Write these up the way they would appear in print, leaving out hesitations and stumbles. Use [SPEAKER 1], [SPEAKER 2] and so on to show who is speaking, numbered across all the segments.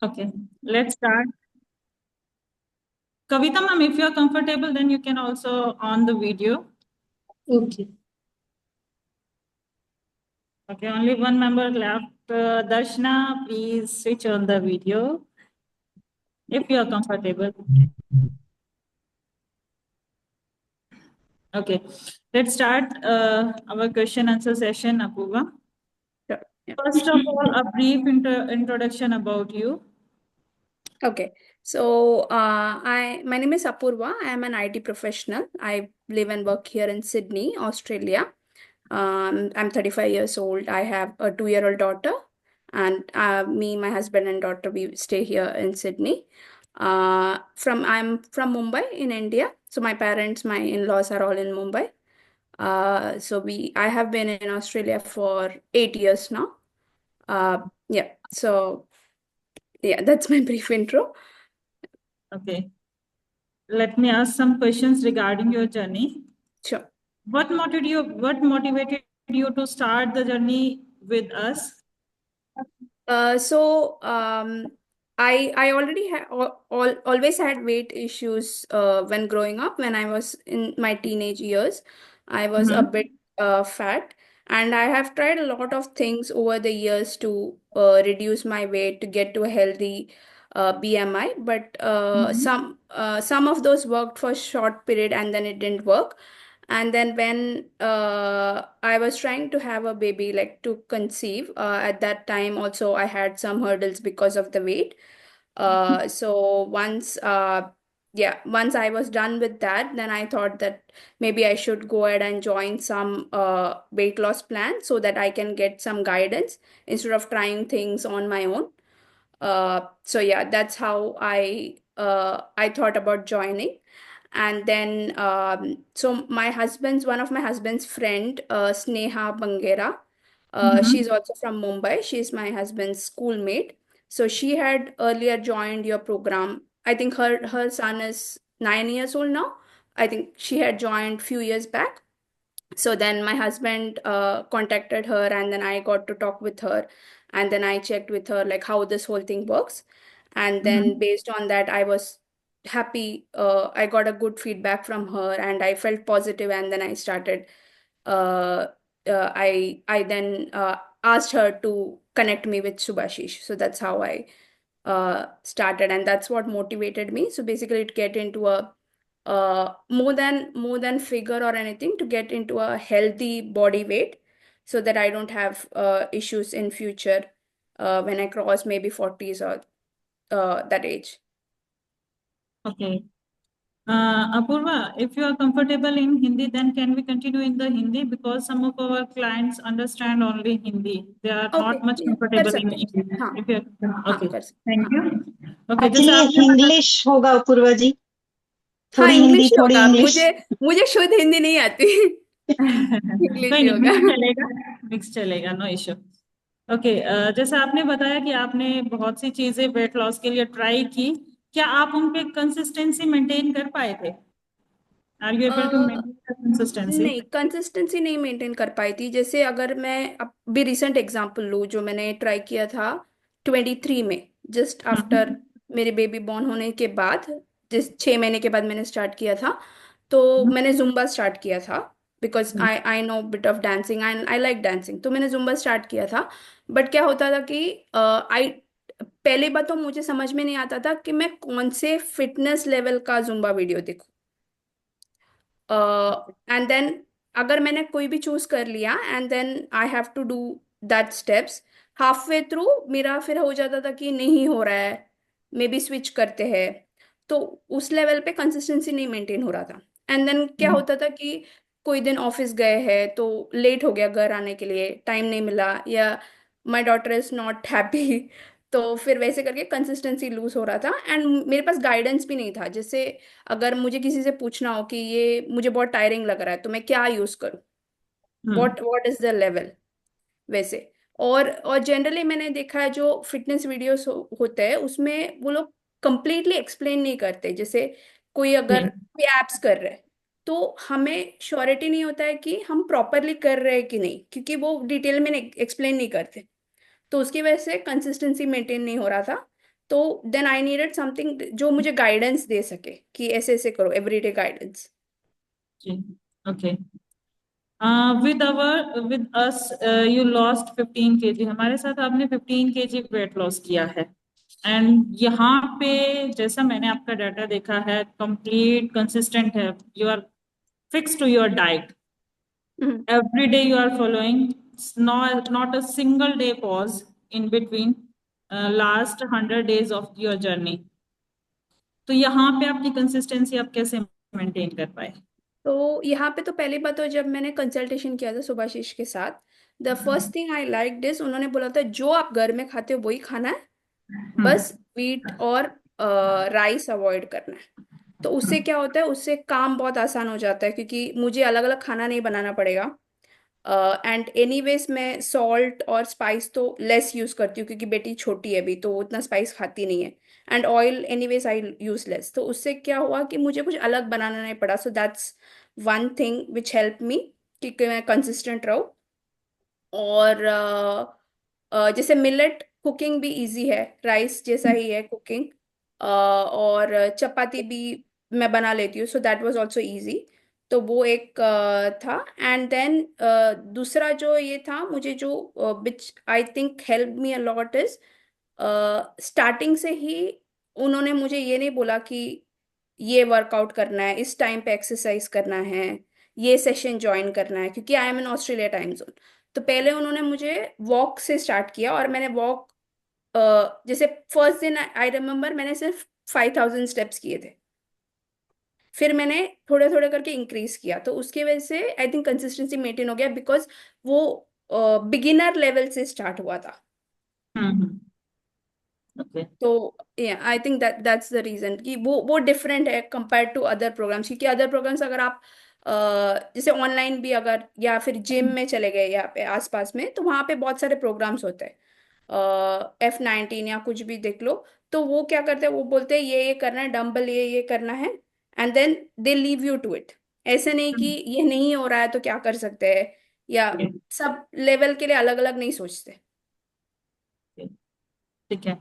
[SPEAKER 1] Okay, let's start. Kavita ma'am, if you are comfortable, then you can also on the video.
[SPEAKER 2] Okay.
[SPEAKER 1] Okay, only one member left. Darshna, please switch on the video if you are comfortable. Okay, let's start our question answer session, Apurva.
[SPEAKER 2] Sure. Yeah.
[SPEAKER 1] First of all, a brief introduction about you.
[SPEAKER 2] Okay. So, my name is Apurva. I am an IT professional. I live and work here in Sydney, Australia. I'm 35 years old. I have a 2-year-old daughter, and me, my husband, and daughter, we stay here in Sydney. I'm from Mumbai in India. So my parents, my in-laws are all in Mumbai. I have been in Australia for 8 years now. Yeah. So yeah, that's my brief intro.
[SPEAKER 1] Okay, let me ask some questions regarding your journey.
[SPEAKER 2] Sure.
[SPEAKER 1] What motivated you to start the journey with us?
[SPEAKER 2] So I already always had weight issues when growing up. When I was in my teenage years, I was a
[SPEAKER 1] Mm-hmm.
[SPEAKER 2] bit fat, and I have tried a lot of things over the years to reduce my weight to get to a healthy BMI. But
[SPEAKER 1] Mm-hmm.
[SPEAKER 2] some of those worked for a short period, and then it didn't work. And then when I was trying to have a baby, like to conceive, at that time also I had some hurdles because of the weight. So once I was done with that, then I thought that maybe I should go ahead and join some weight loss plan so that I can get some guidance instead of trying things on my own. So yeah, that's how I thought about joining. And then so my husband's one of my husband's friend, Sneha Bangera, she's
[SPEAKER 1] Mm-hmm.
[SPEAKER 2] also from Mumbai. She's my husband's schoolmate. So she had earlier joined your program. I think her son is 9 years old now. I think she had joined few years back. So then my husband contacted her, and then I got to talk with her, and then I checked with her like how this whole thing works. And then
[SPEAKER 1] Mm-hmm.
[SPEAKER 2] based on that, I was happy. I got a good feedback from her, and I felt positive, and then I started uh, I then asked her to connect me with Subhashish. So that's how I started, and that's what motivated me. So basically, to get into a more than figure or anything, to get into a healthy body weight, so that I don't have issues in future when I cross maybe 40s or that age.
[SPEAKER 1] Okay. Apurva, if you are comfortable in Hindi, then can we continue in the Hindi because some of our clients understand only Hindi. They are
[SPEAKER 2] okay,
[SPEAKER 1] not much
[SPEAKER 2] कर
[SPEAKER 1] comfortable in
[SPEAKER 2] सकते हैं।
[SPEAKER 1] English.
[SPEAKER 2] हाँ,
[SPEAKER 1] If you are,
[SPEAKER 2] हाँ,
[SPEAKER 1] okay,
[SPEAKER 2] कर सकते
[SPEAKER 1] thank
[SPEAKER 2] हाँ।
[SPEAKER 1] you. Okay, जैसे
[SPEAKER 3] actually
[SPEAKER 1] आपने बता
[SPEAKER 3] इंग्लिश होगा अपूर्वा जी।
[SPEAKER 2] हाँ,
[SPEAKER 3] थोड़ी
[SPEAKER 2] इंग्लिश
[SPEAKER 3] हिंदी
[SPEAKER 2] ही
[SPEAKER 3] थोड़ी
[SPEAKER 2] होगा।
[SPEAKER 3] इंग्लिश।
[SPEAKER 2] मुझे मुझे शुद्ध हिंदी नहीं आती। इंग्लिश
[SPEAKER 1] कोई
[SPEAKER 2] ही
[SPEAKER 1] नहीं,
[SPEAKER 2] होगा।
[SPEAKER 1] मिक्स चलेगा, मिक्स चलेगा, नो इश्यू। ओके, जैसे आपने बताया कि आपने बहुत सी चीजें वेट लॉस के लिए ट्राई की, क्या आप उन पे कंसिस्टेंसी मेंटेन कर पाए थे? Are you able to
[SPEAKER 2] uh,
[SPEAKER 1] maintain consistency?
[SPEAKER 2] नहीं, कंसिस्टेंसी नहीं मेंटेन कर पाई थी। जैसे अगर मैं अभी रिसेंट एग्जांपल लूँ, जो मैंने ट्राई किया था 23 में, जस्ट आफ्टर मेरे बेबी बॉर्न होने के बाद, जिस 6 महीने के बाद मैंने स्टार्ट किया था। तो मैंने जुम्बा स्टार्ट किया था, because I I know bit of dancing and I like dancing. तो मैंने जुम्बा स्टार्ट किया था। बट क्या होता था कि आई पहली बात तो मुझे समझ में नहीं आता था कि मैं कौन से फिटनेस लेवल का जुम्बा वीडियो देखूं। एंड देन अगर मैंने कोई भी चूज कर लिया, and then I have to do that steps, half way through मेरा फिर हो जाता था कि नहीं हो रहा है, मे बी स्विच करते हैं। तो उस लेवल पे कंसिस्टेंसी नहीं मेंटेन हो रहा था। एंड देन क्या होता था कि कोई दिन ऑफिस गए हैं तो लेट हो गया घर आने के लिए, टाइम नहीं मिला, या my daughter is not happy. तो फिर वैसे करके कंसिस्टेंसी लूज हो रहा था, एंड मेरे पास गाइडेंस भी नहीं था। जैसे अगर मुझे किसी से पूछना हो कि ये मुझे बहुत टायरिंग लग रहा है तो मैं क्या यूज करूँ, व्हाट इज द लेवल, वैसे। और जनरली मैंने देखा है जो फिटनेस वीडियोस होते हैं उसमें वो लोग कंप्लीटली एक्सप्लेन नहीं करते। जैसे कोई अगर कोई एप्स कर रहे हैं, तो हमें श्योरिटी नहीं होता है कि हम प्रॉपरली कर रहे हैं कि नहीं, क्योंकि वो डिटेल में एक्सप्लेन नहीं करते। तो उसकी वजह से कंसिस्टेंसी मेंटेन नहीं हो रहा था। तो देन आई नीडेड समथिंग जो मुझे गाइडेंस दे सके कि ऐसे ऐसे करो, एवरीडे गाइडेंस।
[SPEAKER 1] जी। Okay. With us you lost 15 kg, हमारे साथ आपने 15 kg वेट लॉस किया है। एंड यहाँ पे जैसा मैंने आपका डाटा देखा है, कंप्लीट कंसिस्टेंट है, you are fix to your diet, every day you are following, not a single day pause in between, last 100 days of your journey। तो यहाँ पे आपकी कंसिस्टेंसी आप कैसे मेंटेन कर पाए?
[SPEAKER 2] तो यहाँ पे तो पहली बात, तो जब मैंने कंसल्टेशन किया था सुभाशीष के साथ, the first thing I like this, उन्होंने बोला था जो आप घर में खाते हो वही खाना है,
[SPEAKER 1] हम्म।
[SPEAKER 2] बस वीट और राइस अवॉइड करना है। तो उससे क्या होता है, उससे काम बहुत आसान हो जाता है क्योंकि मुझे अलग अलग खाना नहीं बनाना पड़ेगा। एंड एनीवेज मैं सॉल्ट और स्पाइस तो लेस यूज करती हूँ क्योंकि बेटी छोटी है अभी, तो वो उतना स्पाइस खाती नहीं है। And oil anyways I use less, तो उससे क्या हुआ कि मुझे कुछ अलग बनाना नहीं पड़ा। So that's one thing which help me कि मैं कंसिस्टेंट रहूँ। और जैसे मिलेट कुकिंग भी इजी है, राइस जैसा ही है कुकिंग। और चपाती भी मैं बना लेती हूँ, so that was also easy. तो वो एक था। एंड देन दूसरा जो ये था मुझे, जो which I think help me a lot is, starting से ही उन्होंने मुझे ये नहीं बोला कि ये वर्कआउट करना है, इस टाइम पे एक्सरसाइज करना है, ये सेशन ज्वाइन करना है, क्योंकि I am in Australia time zone. तो पहले उन्होंने मुझे वॉक से स्टार्ट किया, और मैंने वॉक जैसे फर्स्ट दिन आई रिमेम्बर मैंने सिर्फ 5,000 स्टेप्स किए थे। फिर मैंने थोड़े थोड़े करके इंक्रीज किया, तो उसकी वजह से आई थिंक कंसिस्टेंसी मेंटेन हो गया, बिकॉज वो बिगिनर लेवल से स्टार्ट हुआ था।
[SPEAKER 1] हम्म। ओके।
[SPEAKER 2] तो I think that's the reason कि वो डिफरेंट है कंपेयर टू अदर प्रोग्राम्स, क्योंकि अदर प्रोग्राम्स अगर आप जैसे ऑनलाइन भी अगर, या फिर जिम में चले गए यहाँ पे आसपास में, तो वहाँ पे बहुत सारे प्रोग्राम्स होते हैं। F19 या कुछ भी देख लो, तो वो क्या करते हैं, वो बोलते हैं ये करना है, डंबल ये करना है, and then they leave you to it. ऐसे नहीं कि ये नहीं हो रहा है तो क्या कर सकते हैं, या सब लेवल के लिए अलग अलग नहीं सोचते।
[SPEAKER 1] ठीक है।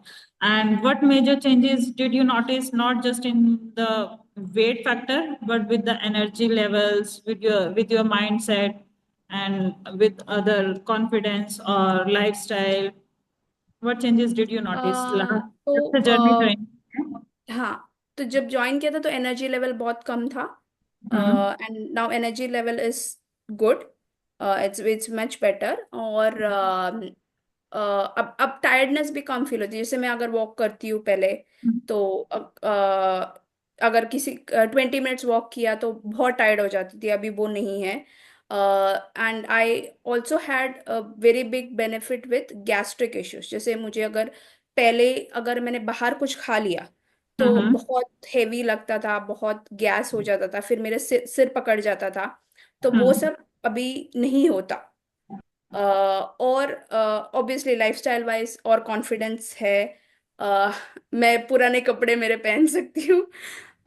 [SPEAKER 1] And what major changes did you notice, not just in the weight factor but with the energy levels, with your mindset and with other confidence or lifestyle? What changes did you notice last
[SPEAKER 2] तो
[SPEAKER 1] the journey join?
[SPEAKER 2] हाँ, तो जब join किया था तो energy level बहुत कम था,
[SPEAKER 1] hmm.
[SPEAKER 2] And now energy level is good, it's much better. और अब टायर्डनेस भी कम फील होती है। जैसे मैं अगर वॉक करती हूँ पहले, तो अगर किसी 20 मिनट्स वॉक किया तो बहुत टायर्ड हो जाती थी, अभी वो नहीं है। And I also had a very big benefit with gastric issues. जैसे मुझे अगर पहले, अगर मैंने बाहर कुछ खा लिया तो
[SPEAKER 1] हम्म।
[SPEAKER 2] बहुत हेवी लगता था, बहुत गैस हो जाता था, फिर मेरे सिर पकड़ जाता था। तो वो
[SPEAKER 1] हम्म।
[SPEAKER 2] सब अभी नहीं होता। और ऑब्वियसली लाइफस्टाइल वाइज और कॉन्फिडेंस है। मैं पुराने कपड़े मेरे पहन सकती हूँ,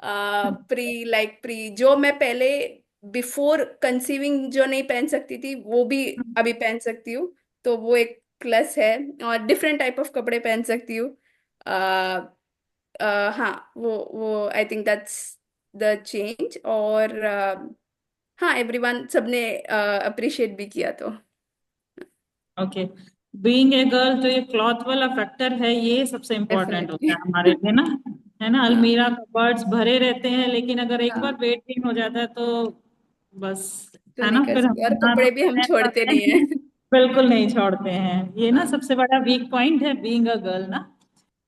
[SPEAKER 2] प्री जो मैं पहले बिफोर कंसीविंग जो नहीं पहन सकती थी वो भी अभी पहन सकती हूँ। तो वो एक प्लस है। और डिफरेंट टाइप ऑफ कपड़े पहन सकती हूँ। हाँ, वो आई थिंक दैट्स द चेंज। और हाँ, एवरीवन सबने अप्रिशिएट भी किया तो।
[SPEAKER 1] ओके। बीइंग ए गर्ल, जो ये क्लॉथ वाला फैक्टर है ये सबसे इम्पोर्टेंट होता
[SPEAKER 2] डेफिनेटली।
[SPEAKER 1] है हमारे लिए ना, है ना।
[SPEAKER 2] हाँ
[SPEAKER 1] अलमीरा कबर्ड्स भरे रहते हैं, लेकिन अगर एक बार
[SPEAKER 2] हाँ,
[SPEAKER 1] वेट गेन हो जाता है तो बस,
[SPEAKER 2] तो
[SPEAKER 1] है
[SPEAKER 2] नहीं
[SPEAKER 1] ना,
[SPEAKER 2] कर
[SPEAKER 1] फिर
[SPEAKER 2] सकते, और
[SPEAKER 1] हम ना तो
[SPEAKER 2] कपड़े भी हम
[SPEAKER 1] पहन
[SPEAKER 2] छोड़ते
[SPEAKER 1] पाते
[SPEAKER 2] नहीं
[SPEAKER 1] हैं।
[SPEAKER 2] है।
[SPEAKER 1] बिल्कुल नहीं छोड़ते हैं, ये ना
[SPEAKER 2] हाँ
[SPEAKER 1] सबसे बड़ा वीक पॉइंट है बीइंग अ गर्ल ना।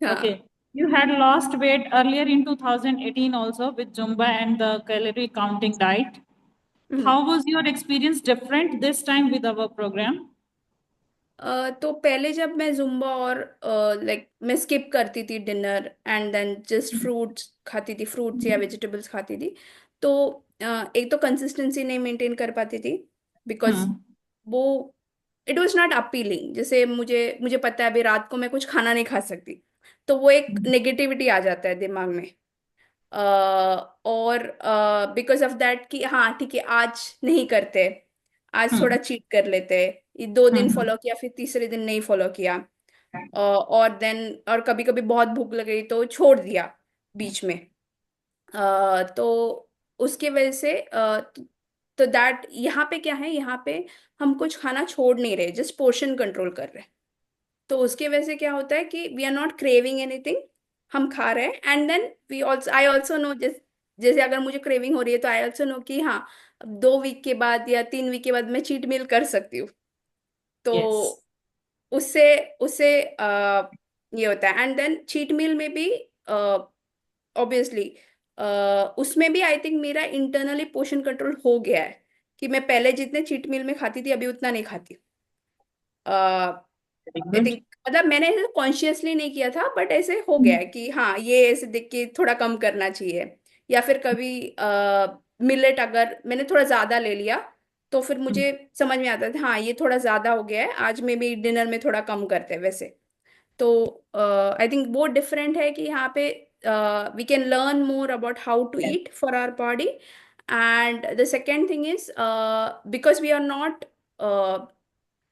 [SPEAKER 1] ओके।
[SPEAKER 2] हाँ।
[SPEAKER 1] You had lost weight earlier in 2018 also with Zumba and the calorie counting diet. How
[SPEAKER 2] hmm.
[SPEAKER 1] was your experience different this time with our program?
[SPEAKER 2] तो पहले जब मैं Zumba और like मैं skip करती थी dinner, and then just fruits खाती थी, फ्रूट्स या वेजिटेबल्स खाती थी, तो एक तो कंसिस्टेंसी नहीं मेंटेन कर पाती थी, बिकॉज
[SPEAKER 1] हम्म।
[SPEAKER 2] वो इट वाज नॉट अपीलिंग। जैसे मुझे मुझे पता है अभी रात को मैं कुछ खाना नहीं खा सकती, तो वो एक नेगेटिविटी आ जाता है दिमाग में। और बिकॉज ऑफ दैट कि हाँ ठीक है, आज नहीं करते, आज थोड़ा
[SPEAKER 1] हम्म।
[SPEAKER 2] चीट कर लेते, ये 2 दिन
[SPEAKER 1] हम्म।
[SPEAKER 2] फॉलो किया फिर तीसरे दिन नहीं फॉलो किया, और देन और कभी कभी बहुत भूख लग गई तो छोड़ दिया बीच में। तो उसकी वजह से तो दैट यहाँ पे क्या है, यहाँ पे हम कुछ खाना छोड़ नहीं रहे, जस्ट पोर्शन कंट्रोल कर रहे हैं। तो उसकी वजह से क्या होता है कि we are not craving anything, हम खा रहे हैं। And then we also I also know, जैसे अगर मुझे क्रेविंग हो रही है तो आई ऑल्सो नो कि हाँ, 2 वीक के बाद या 3 वीक के बाद मैं चीट मील कर सकती हूँ।
[SPEAKER 1] यस।
[SPEAKER 2] तो उससे उससे ये होता है। एंड देन चीट मील में भी ऑब्वियसली उसमें भी आई थिंक मेरा इंटरनली पोर्शन कंट्रोल हो गया है, कि मैं पहले जितने चीट मील में खाती थी अभी उतना नहीं खाती।
[SPEAKER 1] Very
[SPEAKER 2] I
[SPEAKER 1] good.
[SPEAKER 2] थिंक मतलब मैंने ऐसे कॉन्शियसली नहीं किया था, बट ऐसे हो गया है कि हाँ ये ऐसे देख के थोड़ा कम करना चाहिए। या फिर कभी मिलेट अगर मैंने थोड़ा ज्यादा ले लिया तो फिर मुझे समझ में आता था हाँ ये थोड़ा ज्यादा हो गया है, आज में भी डिनर में थोड़ा कम करते हैं वैसे। तो आई थिंक वो डिफरेंट है कि यहाँ पे we can learn more about how to eat for our body. And the second thing is because we are not,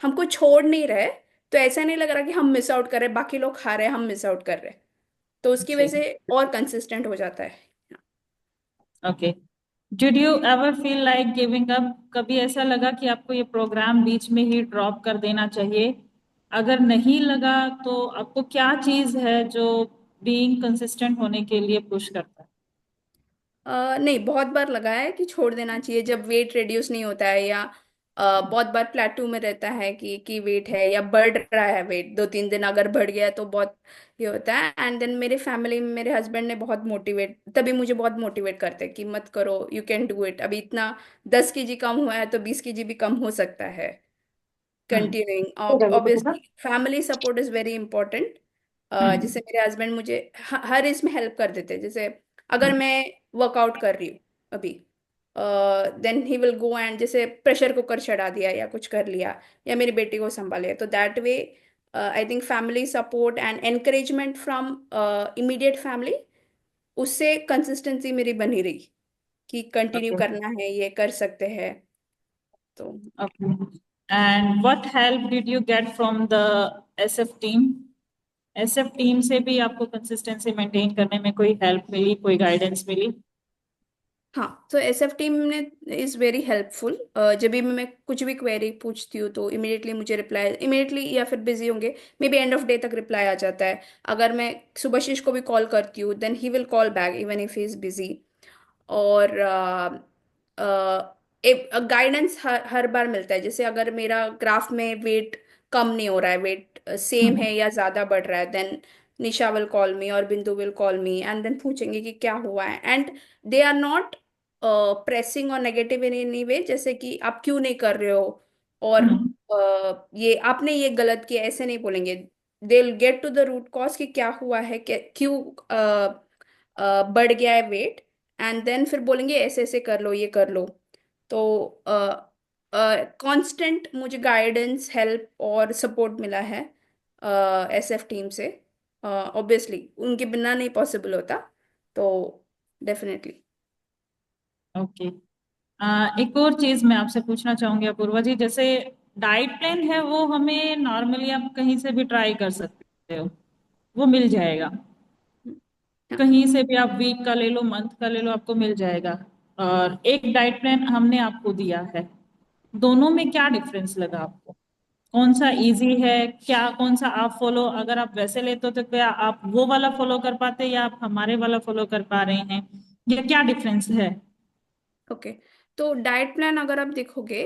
[SPEAKER 2] हमको छोड़ नहीं रहे, तो ऐसा नहीं लग रहा कि हम मिस आउट कर रहे हैं, बाकी लोग खा रहे हैं हम मिस आउट कर रहे हैं। तो उसकी वजह
[SPEAKER 1] जी।
[SPEAKER 2] से और कंसिस्टेंट हो जाता है।
[SPEAKER 1] Okay. Did you ever feel like giving up? कभी ऐसा लगा कि आपको ये प्रोग्राम बीच में ही ड्रॉप कर देना चाहिए? अगर नहीं लगा तो आपको क्या चीज है जो बीइंग कंसिस्टेंट होने के लिए पुश करता है?
[SPEAKER 2] नहीं, बहुत बार लगा है कि छोड़ देना चाहिए जब वेट रिड्यूस नहीं होता है, या बहुत बार प्लेटू में रहता है कि वेट है या बढ़ रहा है, वेट 2-3 दिन अगर बढ़ गया तो बहुत ये होता है। एंड देन मेरे फैमिली में मेरे हस्बैंड ने बहुत मोटिवेट, तभी मुझे बहुत मोटिवेट करते हैं कि मत करो, यू कैन डू इट, अभी इतना 10 kg कम हुआ है तो 20 kg भी कम हो सकता है। Continuing, obviously family support is very important. जैसे मेरे हस्बैंड मुझे हर इसमें हेल्प कर देते हैं। जैसे अगर मैं वर्कआउट कर रही हूँ अभी, then he will go and जैसे प्रेशर कुकर चढ़ा दिया या कुछ कर लिया, या मेरी बेटी को संभाल लिया। तो that way I think family support and encouragement from immediate family, उससे कंसिस्टेंसी मेरी बनी रही कि कंटिन्यू
[SPEAKER 1] ओके।
[SPEAKER 2] करना है, ये कर सकते हैं। तो
[SPEAKER 1] okay. And what help did you get from the SF team? SF team से भी आपको कंसिस्टेंसी मेंटेन करने में कोई हेल्प मिली, कोई गाइडेंस मिली?
[SPEAKER 2] हाँ, तो एसएफ टीम ने इज़ वेरी हेल्पफुल। जब भी मैं कुछ भी क्वेरी पूछती हूँ तो इमिडिएटली मुझे रिप्लाई, इमिडिएटली या फिर बिजी होंगे, may be end of day तक रिप्लाई आ जाता है। अगर मैं सुभाशीष को भी कॉल करती हूँ then he will call back even if he is busy. और एक गाइडेंस हर बार मिलता है। जैसे अगर मेरा ग्राफ में वेट कम नहीं हो रहा है, वेट सेम है या ज़्यादा बढ़ रहा है, then Nisha will call me और Bindu will call me and then पूछेंगे कि क्या हुआ है। And they are not pressing और नेगेटिव इन एनी वे, जैसे कि आप क्यों नहीं कर रहे हो, और ये आपने ये गलत किया, ऐसे नहीं बोलेंगे। They will get to the root cause कि क्या हुआ है, क्यों बढ़ गया है वेट, एंड देन फिर बोलेंगे ऐसे ऐसे कर लो, ये कर लो। तो कांस्टेंट मुझे गाइडेंस, हेल्प और सपोर्ट मिला है एसएफ टीम से। ऑब्वियसली उनके बिना नहीं पॉसिबल होता। तो डेफिनेटली।
[SPEAKER 1] ओके। एक और चीज मैं आपसे पूछना चाहूंगी अपूर्वा जी, जैसे डाइट प्लान है वो हमें नॉर्मली आप कहीं से भी ट्राई कर सकते हो, वो मिल जाएगा। कहीं से भी आप वीक का ले लो, मंथ का ले लो, आपको मिल जाएगा। और एक डाइट प्लान हमने आपको दिया है, दोनों में क्या डिफरेंस लगा आपको? कौन सा इजी है? क्या कौन सा आप फॉलो, अगर आप वैसे लेते हो तो क्या आप वो वाला फॉलो कर पाते या आप हमारे वाला फॉलो कर पा रहे हैं, या क्या डिफरेंस है?
[SPEAKER 2] ओके, तो डाइट प्लान अगर आप देखोगे,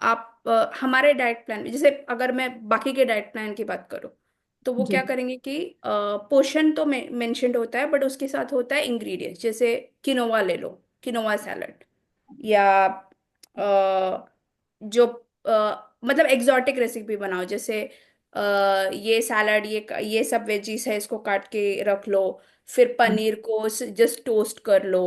[SPEAKER 2] आप हमारे डाइट प्लान में, जैसे अगर मैं बाकी के डाइट प्लान की बात करूँ, तो वो
[SPEAKER 1] जी।
[SPEAKER 2] क्या करेंगे कि पोर्शन तो मेंशन्ड होता है, बट उसके साथ होता है इंग्रेडिएंट्स। जैसे किनोवा ले लो, किनोवा सैलड, या जो मतलब एग्जॉटिक रेसिपी बनाओ, जैसे ये सैलड, ये सब वेजीज है, इसको काट के रख लो, फिर
[SPEAKER 1] हम्म।
[SPEAKER 2] पनीर को जस्ट टोस्ट कर लो।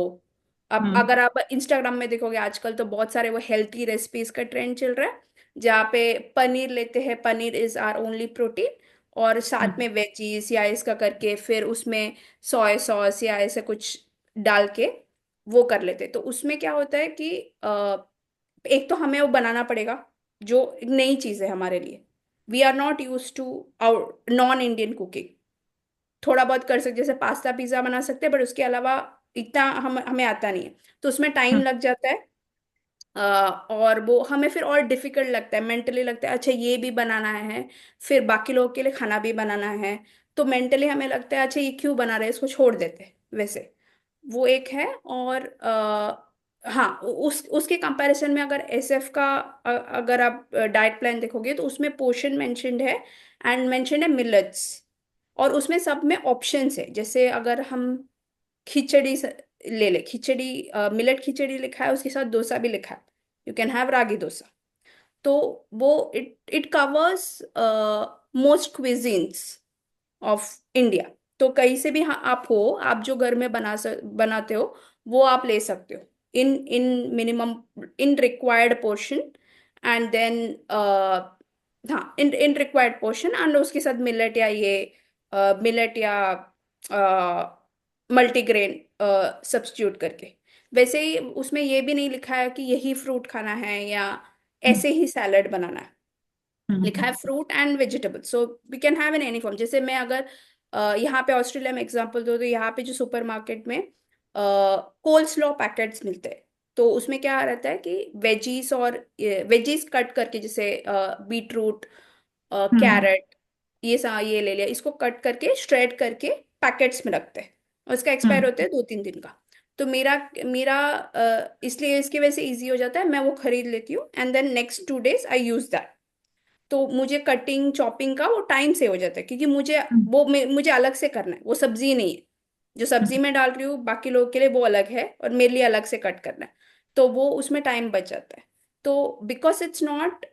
[SPEAKER 2] अब
[SPEAKER 1] हम्म।
[SPEAKER 2] अगर आप इंस्टाग्राम में देखोगे आजकल तो बहुत सारे वो हेल्थी रेसिपीज का ट्रेंड चल रहा है, जहाँ पे पनीर लेते हैं, paneer is are only protein, और साथ
[SPEAKER 1] हम्म।
[SPEAKER 2] में वेजीज या इसका करके फिर उसमें सोया सॉस या ऐसे कुछ डाल के वो कर लेते हैं। तो उसमें क्या होता है कि एक तो हमें वो बनाना पड़ेगा, जो एक नई चीज़ है हमारे लिए। We are not use to our non Indian cooking. थोड़ा बहुत कर सकते, जैसे पास्ता पिज्जा बना सकते हैं, बट उसके अलावा इतना हमें आता नहीं है, तो उसमें टाइम
[SPEAKER 1] हम्म।
[SPEAKER 2] लग जाता है। और वो हमें फिर और डिफिकल्ट लगता है, मेंटली लगता है अच्छा ये भी बनाना है, फिर बाकी लोगों के लिए खाना भी बनाना है। तो मेंटली हमें लगता है अच्छा ये क्यों बना रहे हैं, इसको छोड़ देते हैं वैसे। वो एक है। और हाँ, उसके कंपैरिजन में अगर एसएफ का अगर आप डाइट प्लान देखोगे तो उसमें पोर्शन मेंशन्ड है, एंड मेंशन्ड है मिलेट्स। और उसमें सब में ऑप्शंस है, जैसे अगर हम खिचड़ी ले ले, खिचड़ी मिलेट खिचड़ी लिखा है, उसके साथ डोसा भी लिखा है, you can have ragi dosa. तो वो it it covers most cuisines of India. तो कहीं से भी, हाँ, आप हो, आप जो घर में बनाते हो वो आप ले सकते हो in in minimum, in required portion. And then हाँ, in in required portion, and उसके साथ मिलेट या ये मिलेट या मल्टीग्रेन सब्स्टिट्यूट करके। वैसे ही उसमें ये भी नहीं लिखा है कि यही फ्रूट खाना है या
[SPEAKER 1] हम्म।
[SPEAKER 2] ऐसे ही सैलड बनाना है। लिखा है
[SPEAKER 1] hmm.
[SPEAKER 2] Fruit and vegetable, so we can have in any form. जैसे मैं अगर यहाँ पे ऑस्ट्रेलिया में एग्जांपल दूँ, तो यहाँ पे जो सुपरमार्केट में कोल्ड स्लॉ पैकेट्स मिलते हैं, तो उसमें क्या रहता है कि वेजीज और वेजीज कट करके, जैसे बीटरूट,
[SPEAKER 1] हम्म।
[SPEAKER 2] कैरेट, ये ले लिया, इसको कट करके स्ट्रेट करके पैकेट्स में रखते हैं, और इसका एक्सपायर
[SPEAKER 1] हम्म।
[SPEAKER 2] होता है 2-3 दिन का। तो मेरा मेरा इसलिए इसकी वजह से इजी हो जाता है, मैं वो खरीद लेती हूँ, and then next 2 days I use that. तो मुझे कटिंग चॉपिंग का वो टाइम से हो जाता है, क्योंकि
[SPEAKER 1] हम्म।
[SPEAKER 2] मुझे अलग से करना है, वो सब्जी नहीं है। जो सब्जी
[SPEAKER 1] हम्म।
[SPEAKER 2] मैं डाल रही हूँ बाकी लोगों के लिए वो अलग है, और मेरे लिए अलग से कट करना है, तो वो उसमें टाइम बच जाता है। तो because it's not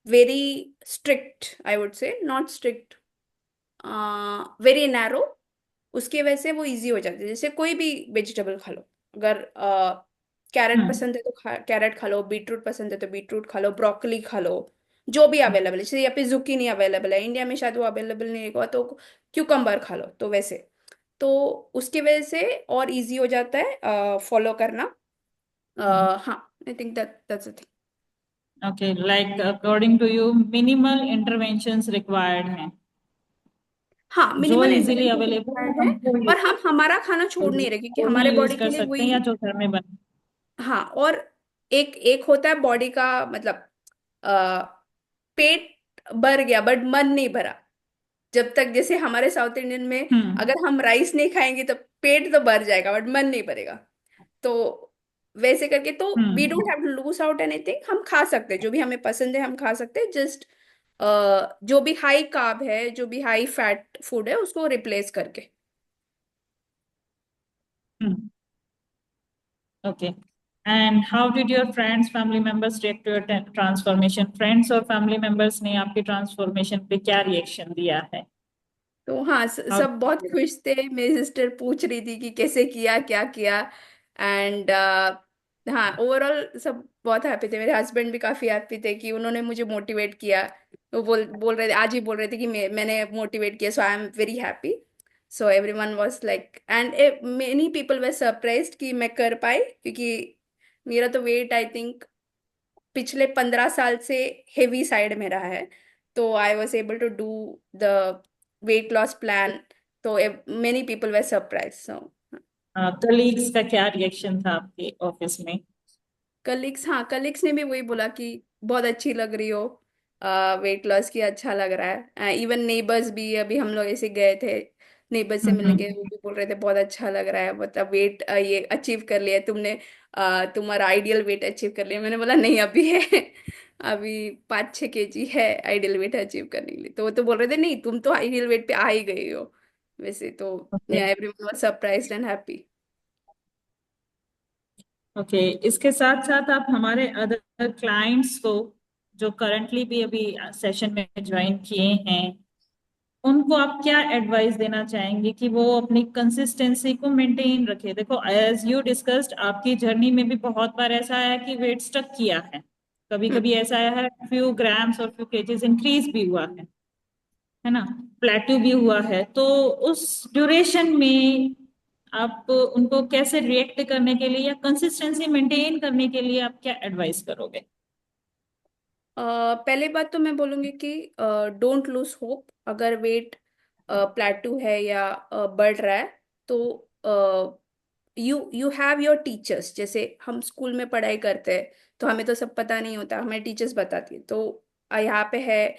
[SPEAKER 2] very strict, I would say not strict, very narrow, उसकी वजह से वो इजी हो जाती है। जैसे कोई भी वेजिटेबल खा लो, अगर कैरेट
[SPEAKER 1] हम्म।
[SPEAKER 2] पसंद है तो कैरेट खा लो, बीटरूट पसंद है तो बीटरूट खा लो, ब्रोकली खा लो, जो भी अवेलेबल है। जैसे यहाँ पे जुकीनी अवेलेबल है, इंडिया में शायद वो अवेलेबल नहीं होगा, तो क्यूकम्बर खा लो, तो वैसे। तो उसकी वजह से और इजी हो जाता है फॉलो करना। हाँ, I think that's a thing.
[SPEAKER 1] Okay, like according to you minimal interventions required हैं,
[SPEAKER 2] हाँ,
[SPEAKER 1] जो
[SPEAKER 2] मिनिमल
[SPEAKER 1] इजीली
[SPEAKER 2] इंटरवेंशन
[SPEAKER 1] अवेलेबल है
[SPEAKER 2] रिक्वायर्ड है,
[SPEAKER 1] हम वो
[SPEAKER 2] और
[SPEAKER 1] यूज
[SPEAKER 2] हम हमारा खाना छोड़ नहीं रहे, क्योंकि
[SPEAKER 1] वो भी
[SPEAKER 2] हमारे
[SPEAKER 1] यूज
[SPEAKER 2] बॉडी के
[SPEAKER 1] कर
[SPEAKER 2] लिए
[SPEAKER 1] सकते
[SPEAKER 2] वही।
[SPEAKER 1] हैं या जो घर में बने।
[SPEAKER 2] हाँ, और एक एक होता है बॉडी का मतलब, आ, पेट भर गया बट मन नहीं भरा। जब तक, जैसे हमारे साउथ इंडियन में,
[SPEAKER 1] हम्म।
[SPEAKER 2] अगर हम राइस नहीं खाएंगे तो पेट तो भर जाएगा बट मन नहीं भरेगा। तो वैसे करके, तो we don't
[SPEAKER 1] hmm.
[SPEAKER 2] Have to lose out anything, हम खा सकते हैं जो भी हमें पसंद है, हम खा सकते हैं। जस्ट जो भी हाई कार्ब है, जो भी हाई फैट फूड है, उसको रिप्लेस करके।
[SPEAKER 1] Hmm. Okay, and how did your friends family members react to your transformation? Friends और फैमिली मेंबर्स ने आपके ट्रांसफॉर्मेशन पे क्या रिएक्शन दिया है?
[SPEAKER 2] तो हाँ,
[SPEAKER 1] हाउ?
[SPEAKER 2] सब बहुत खुश थे। मेरी सिस्टर पूछ रही थी कि कैसे किया, क्या किया। एंड हाँ, ओवरऑल सब बहुत हैप्पी थे। मेरे हस्बैंड भी काफी हैप्पी थे कि उन्होंने मुझे मोटिवेट किया। वो बोल रहे थे, आज ही बोल रहे थे कि मैंने मोटिवेट किया, so I am very happy. So everyone was like, and many people were surprised कि मैं कर पाई, क्योंकि मेरा तो वेट आई थिंक पिछले 15 साल से हेवी साइड में रहा है। तो I was able to do the weight loss plan. तो many people were surprise. So
[SPEAKER 1] colleagues का क्या रिएक्शन था आपके ऑफिस में?
[SPEAKER 2] कलीग्स, हाँ, कलीग्स ने भी वही बोला कि बहुत अच्छी लग रही हो, वेट लॉस की, अच्छा लग रहा है। इवन नेबर्स भी, अभी हम लोग ऐसे गए थे, नेबर्स से मिलने गए, वो भी बोल रहे थे बहुत अच्छा लग रहा है, मतलब वेट ये अचीव कर लिया तुमने, तुम्हारा आइडियल वेट अचीव कर लिया। मैंने बोला नहीं, अभी है, अभी 5-6 kg है आइडियल वेट अचीव करने के लिए। तो वो तो बोल रहे थे नहीं, तुम तो आइडियल वेट पे आ ही गई हो वैसे। तो
[SPEAKER 1] okay.
[SPEAKER 2] Everyone was surprised and happy.
[SPEAKER 1] Okay, इसके साथ साथ आप हमारे अदर क्लाइंट्स को जो करंटली भी अभी सेशन में ज्वाइन किए हैं, उनको आप क्या एडवाइस देना चाहेंगे कि वो अपनी कंसिस्टेंसी को मेंटेन रखे? देखो, एज यू डिस्कस्ड, आपकी जर्नी में भी बहुत बार ऐसा आया कि वेट स्टक किया है, कभी
[SPEAKER 2] हम्म।
[SPEAKER 1] कभी ऐसा आया है फ्यू ग्राम्स और फ्यू केजेस इंक्रीज भी हुआ है ना, प्लेट्यू भी हुआ है। तो उस ड्यूरेशन में आप उनको कैसे रिएक्ट करने के लिए या कंसिस्टेंसी मेंटेन करने के लिए आप क्या एडवाइस करोगे?
[SPEAKER 2] पहली बात तो मैं बोलूँगी कि डोंट लूज होप। अगर वेट प्लेटू है या बढ़ रहा है तो you you have your teachers. जैसे हम स्कूल में पढ़ाई करते हैं तो हमें तो सब पता नहीं होता, हमें टीचर्स बताती है। तो यहाँ पे है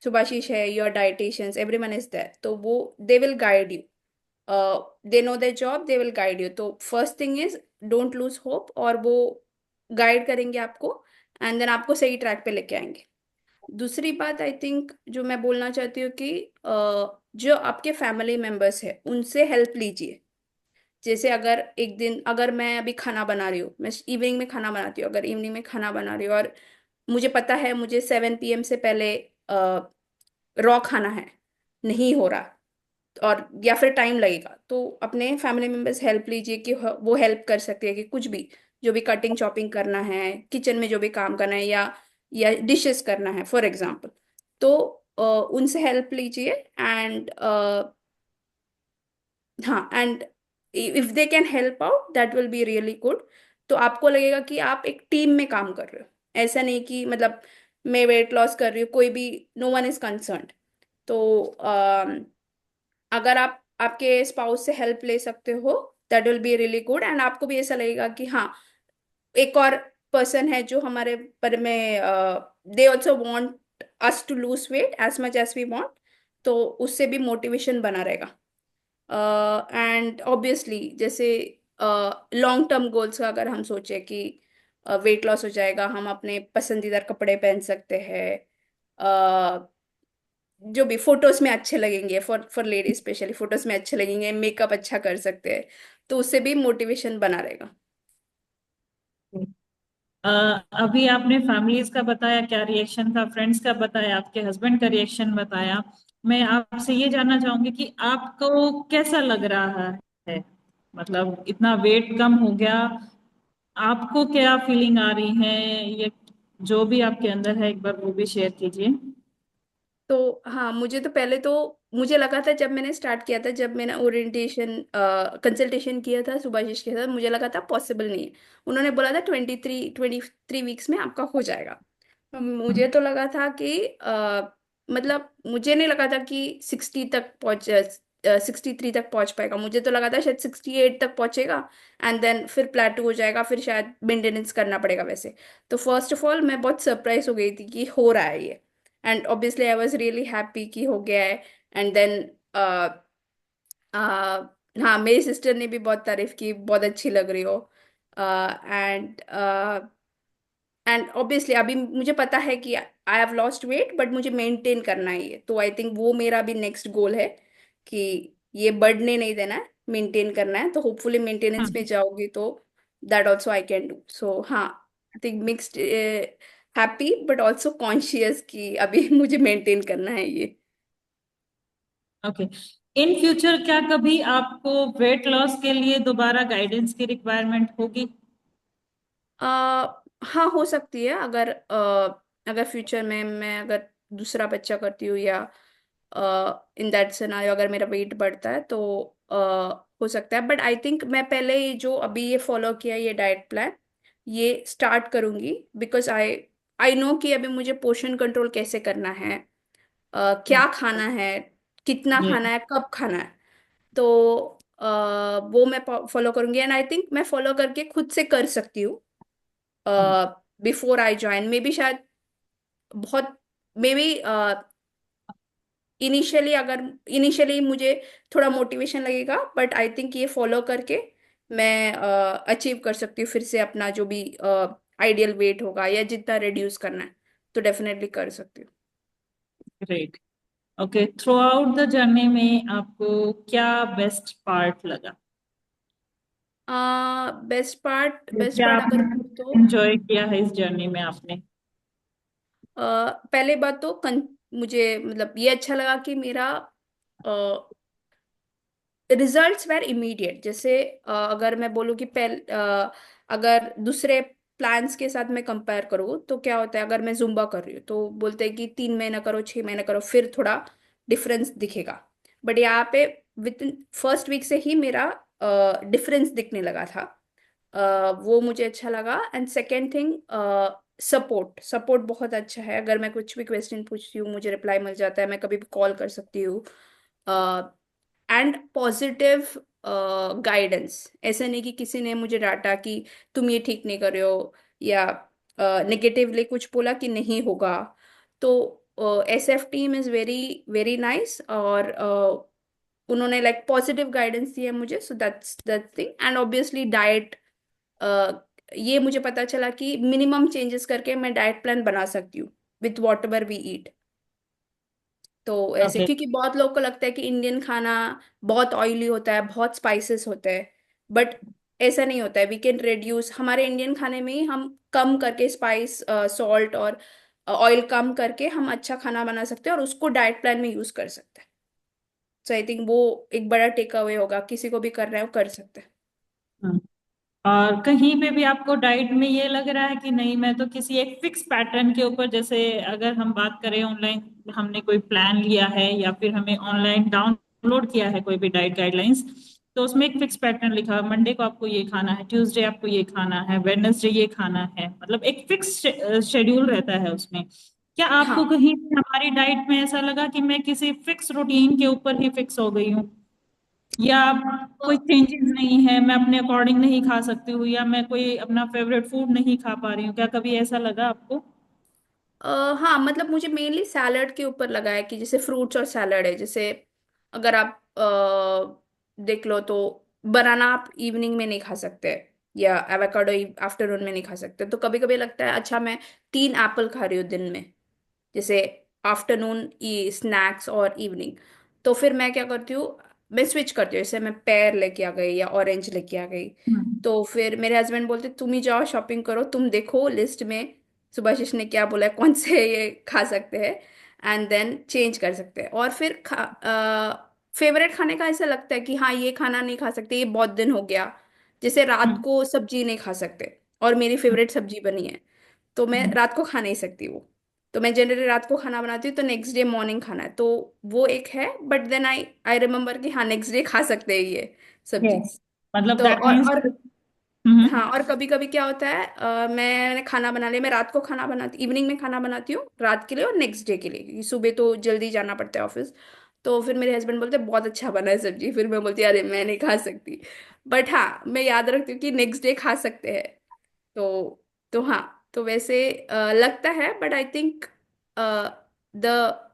[SPEAKER 2] सुभाशीष है, your dieticians, everyone is there, तो वो they will guide you. They know their job, they will guide you. तो first thing is don't lose hope, और वो गाइड करेंगे आपको एंड देन आपको सही ट्रैक पे लेके आएंगे। दूसरी बात आई थिंक जो मैं बोलना चाहती हूँ कि जो आपके फैमिली मेंबर्स है उनसे हेल्प लीजिए। जैसे अगर एक दिन, अगर मैं अभी खाना बना रही हूँ, मैं इवनिंग में खाना बनाती हूँ, अगर इवनिंग में खाना बना रही हूँ और मुझे पता है मुझे 7 PM से पहले रॉ खाना है, नहीं हो रहा, और या फिर टाइम लगेगा, तो अपने फैमिली मेंबर्स हेल्प लीजिए कि वो हेल्प कर सकते हैं कि कुछ भी, जो भी कटिंग चॉपिंग करना है, किचन में जो भी काम करना है, या डिशेस करना है फॉर एग्जांपल। तो उनसे हेल्प लीजिए एंड हाँ, and if they can help out that will be really good. तो आपको लगेगा कि आप एक टीम में काम कर रहे हो, ऐसा नहीं कि मतलब मैं वेट लॉस कर रही हूँ, कोई भी, नो वन इज कंसर्न्ड। तो अगर आप आपके स्पाउस से हेल्प ले सकते हो that will be really good, and आपको भी ऐसा लगेगा कि हाँ, एक और पर्सन है जो हमारे पर में, they also want us to lose weight as much as we want. तो उससे भी मोटिवेशन बना रहेगा। एंड ऑब्वियसली जैसे लॉन्ग टर्म गोल्स का अगर हम सोचे कि वेट लॉस हो जाएगा, हम अपने पसंदीदा कपड़े पहन सकते हैं, जो भी फोटोज में अच्छे लगेंगे, for for ladies specially photos में अच्छे लगेंगे, मेकअप अच्छा कर सकते हैं, तो उससे भी मोटिवेशन बना रहेगा।
[SPEAKER 1] अ, अभी आपने फैमिलीज का बताया, क्या रिएक्शन था, फ्रेंड्स का बताया, आपके हस्बैंड का रिएक्शन बताया। मैं आपसे ये जानना चाहूंगी कि आपको कैसा लग रहा है, मतलब इतना वेट कम हो गया, आपको क्या फीलिंग आ रही है, ये जो भी आपके अंदर है एक बार वो भी शेयर कीजिए।
[SPEAKER 2] तो हाँ, मुझे तो पहले तो मुझे लगा था, जब मैंने स्टार्ट किया था, जब मैंने ओरिएंटेशन कंसल्टेशन किया था सुभाषिश के साथ, मुझे लगा था पॉसिबल नहीं है। उन्होंने बोला था 23 वीक्स में आपका हो जाएगा। मुझे तो लगा था कि मतलब मुझे नहीं लगा था कि 63 तक पहुंच पाएगा। मुझे तो लगा था शायद 68 तक पहुंचेगा एंड देन फिर प्लेटू हो जाएगा, फिर शायद मेंटेनेंस करना पड़ेगा वैसे। तो फर्स्ट ऑफ ऑल मैं बहुत सरप्राइज हो गई थी कि हो रहा है ये, and obviously I was really happy कि हो गया है। एंड देन हाँ, मेरी सिस्टर ने भी बहुत तारीफ की, बहुत अच्छी लग रही हो। एंड ऑब्वियसली अभी मुझे पता है कि I have lost weight, but मुझे मेंटेन करना है ये, तो आई थिंक वो मेरा भी नेक्स्ट गोल है कि ये बढ़ने नहीं देना है, मेंटेन करना है। तो होपफुली मेंटेनेंस में जाओगी तो that also I can do. So हाँ, I think mixed, happy but also conscious कि अभी मुझे मेंटेन करना है ये।
[SPEAKER 1] ओके। इन फ्यूचर क्या कभी आपको वेट लॉस के लिए दोबारा गाइडेंस की रिक्वायरमेंट होगी?
[SPEAKER 2] हाँ, हो सकती है। अगर फ्यूचर में मैं अगर दूसरा बच्चा करती हूँ, या इन दैट सिनेरियो अगर मेरा वेट बढ़ता है, तो हो सकता है। बट आई थिंक मैं पहले ये जो अभी ये फॉलो किया, ये डाइट प्लान, ये स्टार्ट करूंगी, बिकॉज आई आई नो कि अभी मुझे पोर्शन कंट्रोल कैसे करना है, क्या खाना है, कितना
[SPEAKER 1] जी।
[SPEAKER 2] खाना है, कब खाना है। तो वो मैं फॉलो करूंगी, एंड आई थिंक मैं फॉलो करके खुद से कर सकती हूँ before I join. May be शायद बहुत, मे बी इनिशियली, अगर इनिशियली मुझे थोड़ा मोटिवेशन लगेगा, बट आई थिंक ये फॉलो करके मैं अचीव कर सकती हूँ फिर से अपना जो भी आइडियल वेट होगा, या जितना रिड्यूस करना है, तो डेफिनेटली कर सकती हूँ।
[SPEAKER 1] Great. Okay, through out the journey में आपको क्या बेस्ट पार्ट लगा, या
[SPEAKER 2] बेस्ट
[SPEAKER 1] क्या
[SPEAKER 2] पार्ट अगर
[SPEAKER 1] आपने
[SPEAKER 2] बोलूँ तो
[SPEAKER 1] एंजॉय किया है इस जर्नी में आपने?
[SPEAKER 2] पहले बात तो मुझे मतलब ये अच्छा लगा कि मेरा रिजल्ट्स वेर इमीडिएट। जैसे अगर मैं बोलूँ कि अगर दूसरे प्लान्स के साथ मैं कंपेयर करूँ तो क्या होता है, अगर मैं जुम्बा कर रही हूँ तो बोलते हैं कि 3 महीना करो, 6 महीना करो, फिर थोड़ा डिफरेंस दिखेगा। बट यहाँ पे विद इन फर्स्ट वीक से ही मेरा डिफरेंस दिखने लगा था। वो मुझे अच्छा लगा। And second thing, support support बहुत अच्छा है। अगर मैं कुछ भी क्वेश्चन पूछती हूँ मुझे रिप्लाई मिल जाता है, मैं कभी भी कॉल कर सकती हूँ। एंड पॉजिटिव गाइडेंस, ऐसा नहीं कि किसी ने मुझे डांटा कि तुम ये ठीक नहीं कर रहे हो, या नेगेटिवली कुछ बोला कि नहीं होगा। तो SF team is very very nice, और उन्होंने लाइक पॉजिटिव गाइडेंस दी है मुझे, so that's thing. And obviously diet, ये मुझे पता चला कि मिनिमम चेंजेस करके मैं डाइट प्लान बना सकती हूँ with whatever we eat. तो ऐसे,
[SPEAKER 1] ओके।
[SPEAKER 2] क्योंकि बहुत लोगों को लगता है कि इंडियन खाना बहुत ऑयली होता है, बहुत स्पाइसेस होते हैं, बट ऐसा नहीं होता है। वी कैन रिड्यूस, हमारे इंडियन खाने में ही हम कम करके स्पाइस, सॉल्ट और ऑयल कम करके हम अच्छा खाना बना सकते हैं, और उसको डाइट प्लान में यूज कर सकते हैं। सो आई थिंक वो एक बड़ा टेक अवे होगा, किसी को भी करना है वो कर सकते हैं।
[SPEAKER 1] और कहीं पे भी आपको डाइट में ये लग रहा है कि नहीं, मैं तो किसी एक फिक्स पैटर्न के ऊपर, जैसे अगर हम बात करें ऑनलाइन, हमने कोई प्लान लिया है या फिर हमें ऑनलाइन डाउनलोड किया है कोई भी डाइट गाइडलाइंस, तो उसमें एक फिक्स पैटर्न लिखा है, मंडे को आपको ये खाना है, ट्यूसडे आपको ये खाना है, वेडनेसडे ये खाना है, मतलब एक फिक्स शेड्यूल रहता है उसमें। क्या आपको
[SPEAKER 2] हाँ।
[SPEAKER 1] कहीं भी हमारी डाइट में ऐसा लगा कि मैं किसी फिक्स रूटीन के ऊपर ही फिक्स हो गई हूँ, या कोई चेंजेस नहीं है, मैं अपने अकॉर्डिंग नहीं खा सकती हूँ, या मैं कोई अपना फेवरेट फूड नहीं खा पा रही हूँ, क्या कभी ऐसा लगा आपको?
[SPEAKER 2] हाँ, मतलब मुझे मेनली सैलड के ऊपर लगा है कि जैसे फ्रूट्स और सैलड है। जैसे अगर आप देख लो तो बनाना आप इवनिंग में नहीं खा सकते, या एवोकाडो आफ्टरनून में नहीं खा सकते। तो कभी कभी लगता है अच्छा मैं 3 एप्पल खा रही हूँ दिन में, जैसे आफ्टरनून स्नैक्स और इवनिंग। तो फिर मैं क्या करती हूँ, मैं स्विच करती हूँ। जैसे मैं पेयर लेके आ गई या ऑरेंज लेके आ गई,
[SPEAKER 1] हम्म।
[SPEAKER 2] तो फिर मेरे हस्बैंड बोलते तुम ही जाओ शॉपिंग करो, तुम देखो लिस्ट में सुभाशीष ने क्या बोला है, कौन से ये खा सकते हैं, एंड देन चेंज कर सकते हैं। और फिर फेवरेट खाने का ऐसा लगता है कि हाँ ये खाना नहीं खा सकते, ये बहुत दिन हो गया। जैसे रात
[SPEAKER 1] हम्म।
[SPEAKER 2] को सब्जी नहीं खा सकते, और मेरी फेवरेट सब्जी बनी है, तो मैं
[SPEAKER 1] हम्म।
[SPEAKER 2] रात को खा नहीं सकती वो। तो मैं जनरली रात को खाना बनाती हूँ, तो नेक्स्ट डे मॉर्निंग खाना है, तो वो एक है। But then I I remember कि हाँ नेक्स्ट डे खा सकते हैं ये सब्जी।
[SPEAKER 1] यस, मतलब
[SPEAKER 2] तो
[SPEAKER 1] दैट मीन्स।
[SPEAKER 2] और हाँ,
[SPEAKER 1] हम्म।
[SPEAKER 2] और कभी कभी क्या होता है, मैंने खाना बना लिया, मैं रात को खाना बनाती, इवनिंग में खाना बनाती हूँ रात के लिए और नेक्स्ट डे के लिए, क्योंकि सुबह तो जल्दी जाना पड़ता है ऑफिस। तो फिर मेरे हस्बैंड बोलते हैं बहुत अच्छा बना है सब्जी, फिर मैं बोलती अरे मैं नहीं खा सकती। बट हाँ, मैं याद रखती हूँ कि नेक्स्ट डे खा सकते हैं। तो हाँ, तो वैसे लगता है, but I think the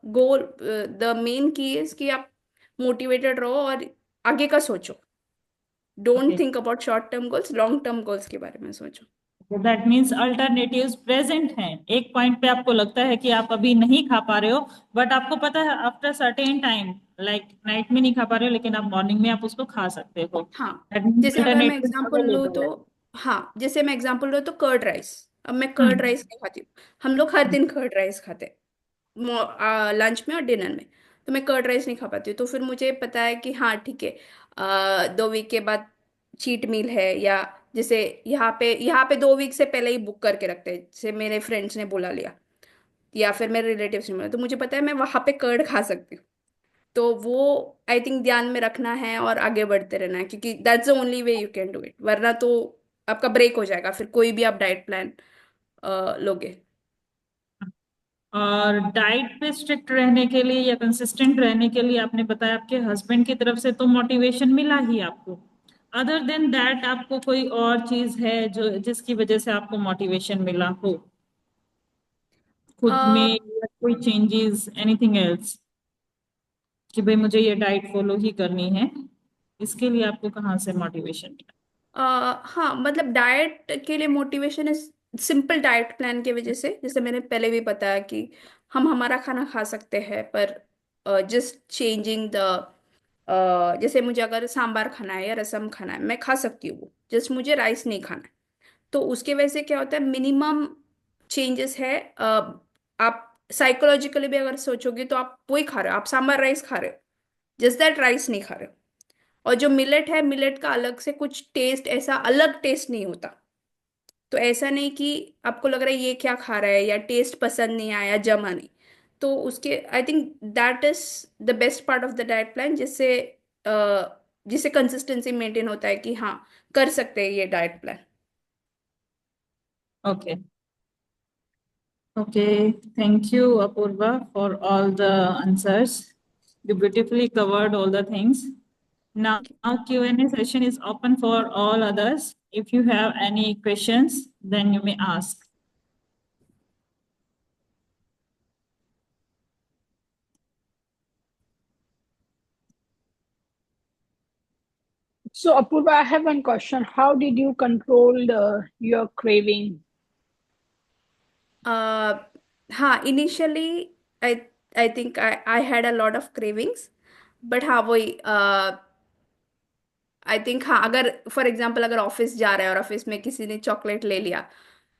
[SPEAKER 2] goal, the main की इज कि आप मोटिवेटेड रहो और आगे का सोचो।
[SPEAKER 1] Okay,
[SPEAKER 2] don't think about short term goals, long term goals के बारे में सोचो।
[SPEAKER 1] दैट मीन्स अल्टरनेटिव्स प्रेजेंट हैं। एक पॉइंट पे आपको लगता है कि आप अभी नहीं खा पा रहे हो, बट आपको पता है after certain time, like night में नहीं खा पा रहे हो लेकिन आप मॉर्निंग में आप उसको खा सकते हो।
[SPEAKER 2] हाँ,
[SPEAKER 1] दैट मीन्स
[SPEAKER 2] जैसे अगर मैं
[SPEAKER 1] अल्टरनेटिव्स
[SPEAKER 2] एग्जांपल लूँ
[SPEAKER 1] अवेलेबल
[SPEAKER 2] तो,
[SPEAKER 1] है।
[SPEAKER 2] हाँ जैसे मैं एग्जांपल लूँ तो कर्ड राइस। अब मैं कर्ड
[SPEAKER 1] हम्म।
[SPEAKER 2] राइस नहीं खाती हूँ। हम लोग हर दिन कर्ड राइस खाते हैं, लंच में और डिनर में। तो मैं कर्ड राइस नहीं खा पाती हूँ, तो फिर मुझे पता है कि हाँ ठीक है, 2 वीक के बाद चीट मील है, या जैसे यहाँ पे 2 वीक से पहले ही बुक करके रखते हैं, जैसे मेरे फ्रेंड्स ने बुला लिया या फिर मेरे रिलेटिव्स ने बोला, तो मुझे पता है मैं वहाँ पे कर्ड खा सकती हूँ। तो वो आई थिंक ध्यान में रखना है और आगे बढ़ते रहना है, क्योंकि that's the only way you can do it, वरना तो आपका ब्रेक हो जाएगा फिर कोई भी आप डाइट प्लान लोगे।
[SPEAKER 1] और डाइट पे स्ट्रिक्ट रहने के लिए या कंसिस्टेंट रहने के लिए आपने बताया आपके हस्बैंड की तरफ से तो मोटिवेशन मिला ही आपको, अदर देन दैट आपको कोई और चीज है जो जिसकी वजह से आपको मोटिवेशन मिला हो खुद में, या कोई चेंजेस, एनीथिंग एल्स, कि भाई मुझे ये डाइट फॉलो ही करनी है, इसके लिए आपको कहाँ से मोटिवेशन मिला?
[SPEAKER 2] हाँ, मतलब डाइट के लिए motivation is simple diet plan की वजह से, जैसे मैंने पहले भी बताया कि हम हमारा खाना खा सकते हैं, पर जस्ट चेंजिंग द, जैसे मुझे अगर सांबार खाना है या रसम खाना है मैं खा सकती हूँ, जस्ट मुझे राइस नहीं खाना है। तो उसके वजह से क्या होता है, मिनिमम चेंजेस है। आप साइकोलॉजिकली भी अगर सोचोगे तो आप वही खा रहे हो, आप सांबार राइस खा रहे हो, जस्ट दैट राइस नहीं खा रहे हो। और जो मिलेट है, मिलेट का अलग से कुछ टेस्ट, ऐसा अलग टेस्ट नहीं होता। तो ऐसा नहीं कि आपको लग रहा है ये क्या खा रहा है, या टेस्ट पसंद नहीं आया, जमा नहीं। तो उसके I think that is the best part of the diet plan, जिससे कंसिस्टेंसी मेंटेन होता है कि हाँ कर सकते हैं ये diet plan.
[SPEAKER 1] Okay. Okay, thank you, Apurva, for all the answers. You beautifully covered all the things. Now, Q&A session is open for all others. If you have any questions, then you may ask.
[SPEAKER 3] So, Apurva, I have one question. How did you control your craving?
[SPEAKER 2] uh हाँ, initially I I think I had a lot of cravings, but हाँ वही I think, हाँ, अगर for example अगर office जा रहा है और ऑफिस में किसी ने चॉकलेट ले लिया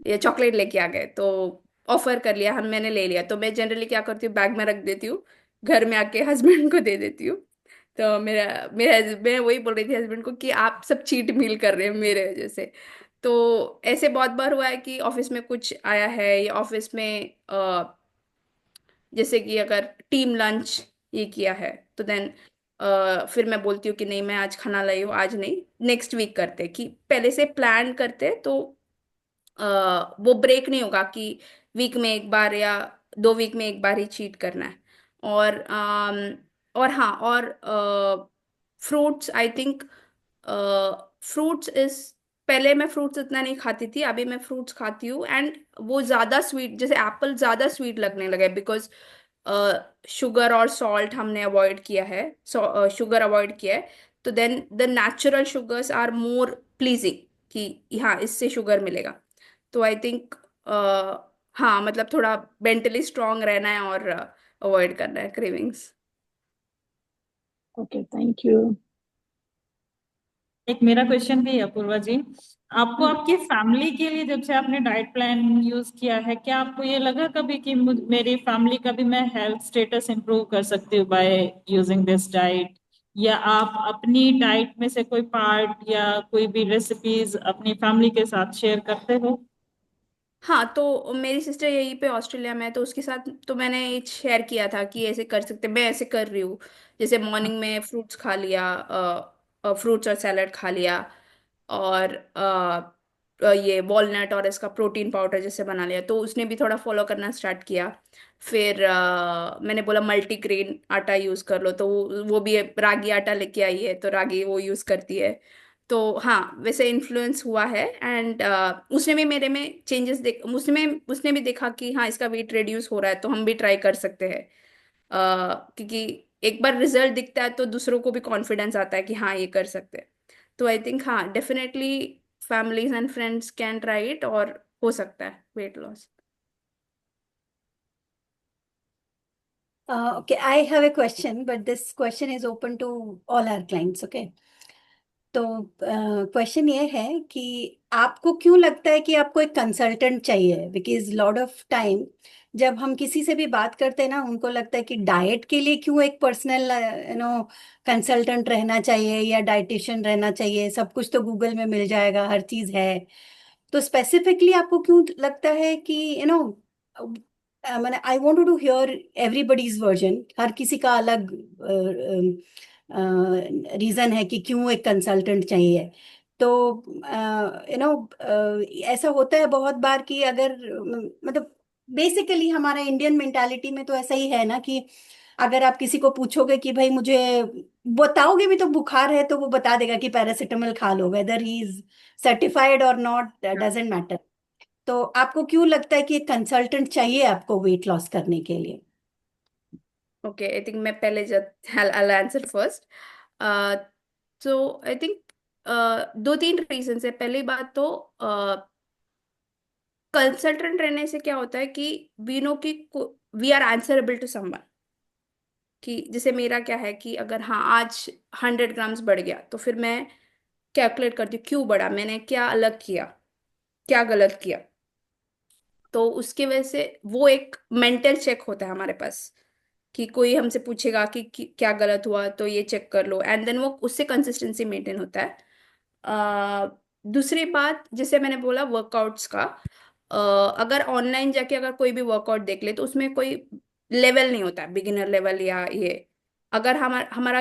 [SPEAKER 2] या चॉकलेट लेके आ गए, तो ऑफर कर लिया, हम मैंने ले लिया, तो मैं जनरली क्या करती हूँ, बैग में रख देती हूँ, घर में आके हस्बैंड को दे देती हूँ। तो मैं वही बोल रही थी हस्बैंड को कि आप सब चीट मील कर रहे हैं मेरे वजह से। तो ऐसे बहुत बार हुआ है कि ऑफिस में कुछ आया है, या ऑफिस में जैसे कि अगर टीम लंच ये किया है, तो देन फिर मैं बोलती हूँ कि नहीं, मैं आज खाना लाई हूँ, आज नहीं, नेक्स्ट वीक करते, कि पहले से प्लान करते तो वो ब्रेक नहीं होगा कि वीक में एक बार या 2 वीक में एक बार ही चीट करना है। और और हाँ, और fruits, I think fruits is, पहले मैं फ्रूट्स इतना नहीं खाती थी, अभी मैं फ्रूट्स खाती हूँ, एंड वो ज़्यादा स्वीट, जैसे एप्पल ज़्यादा स्वीट लगने लगा है, बिकॉज शुगर और सॉल्ट हमने अवॉइड किया है, शुगर अवॉइड किया है, तो then the natural sugars are more pleasing, कि हाँ इससे शुगर मिलेगा। तो आई थिंक हाँ, मतलब थोड़ा मेंटली स्ट्रांग रहना है और अवॉइड करना है क्रेविंग्स।
[SPEAKER 3] Okay, thank you.
[SPEAKER 1] एक मेरा क्वेश्चन भी है अपूर्वा जी। आपको आपकी फैमिली के लिए जब से आपने डाइट प्लान यूज किया है, क्या आपको ये लगा कभी कि मेरी फैमिली का भी मैं हेल्थ स्टेटस इंप्रूव कर सकती हूँ बाय यूजिंग दिस डाइट? या आप अपनी डाइट में से कोई पार्ट या कोई भी रेसिपीज अपनी फैमिली के साथ शेयर करते हो?
[SPEAKER 2] हाँ, तो मेरी सिस्टर यहीं पे ऑस्ट्रेलिया में है, तो उसके साथ तो मैंने शेयर किया था कि ऐसे कर सकते, मैं ऐसे कर रही हूँ, जैसे मॉर्निंग में फ्रूट्स खा लिया, फ्रूट्स और सैलड खा लिया, और ये वॉलनट और इसका प्रोटीन पाउडर जैसे बना लिया, तो उसने भी थोड़ा फॉलो करना स्टार्ट किया। फिर मैंने बोला मल्टीग्रेन आटा यूज़ कर लो, तो वो भी रागी आटा लेके आई है, तो रागी वो यूज़ करती है। तो हाँ, वैसे इन्फ्लुएंस हुआ है, एंड उसने भी मेरे में चेंजेस देख, उसने भी देखा कि हाँ इसका वेट रिड्यूस हो रहा है, तो हम भी ट्राई कर सकते हैं। क्योंकि एक बार रिजल्ट दिखता है तो दूसरों को भी कॉन्फिडेंस आता है कि हाँ ये कर सकते हैं। तो आई थिंक हाँ, definitely families and friends can try it, और हो सकता है weight loss.
[SPEAKER 4] Okay, I have a question, but this question is open to all our clients, okay? तो क्वेश्चन ये है कि आपको क्यों लगता है कि आपको एक कंसल्टेंट चाहिए? बिकॉज लॉट ऑफ टाइम जब हम किसी से भी बात करते हैं ना, उनको लगता है कि डाइट के लिए क्यों एक पर्सनल कंसल्टेंट रहना चाहिए या डाइटिशियन रहना चाहिए, सब कुछ तो गूगल में मिल जाएगा, हर चीज है। तो स्पेसिफिकली आपको क्यों लगता है कि मैंने I want to hear everybody's version, हर किसी का अलग रीजन है कि क्यों एक कंसल्टेंट चाहिए। तो ऐसा होता है बहुत बार कि अगर मतलब बेसिकली हमारा इंडियन मेंटालिटी में तो ऐसा ही है ना कि अगर आप किसी को पूछोगे कि भाई मुझे बताओगे भी तो बुखार है, तो वो बता देगा कि पैरासिटामोल खा लो, वेदर ही इज सर्टिफाइड और नॉट डजेंट मैटर। तो आपको क्यों लगता है कि एक कंसल्टेंट चाहिए आपको वेट लॉस करने के लिए?
[SPEAKER 2] ओके, आई थिंक मैं पहले जब आई आंसर फर्स्ट। तो आई थिंक 2-3 रीजन है। पहली बात तो कंसल्टेंट रहने से क्या होता है कि वी नो कि we are answerable to someone. कि जैसे मेरा क्या है कि अगर हाँ आज 100 ग्राम्स बढ़ गया, तो फिर मैं कैलकुलेट करती हूँ क्यों बढ़ा, मैंने क्या अलग किया, क्या गलत किया। तो उसकी वजह से वो एक मेंटल चेक होता है हमारे पास, कि कोई हमसे पूछेगा कि क्या गलत हुआ, तो ये चेक कर लो, एंड देन वो उससे कंसिस्टेंसी मेंटेन होता है। दूसरी बात, जैसे मैंने बोला वर्कआउट्स का, अगर ऑनलाइन जाके अगर कोई भी वर्कआउट देख ले, तो उसमें कोई लेवल नहीं होता, बिगिनर लेवल या ये। अगर हमारा हमारा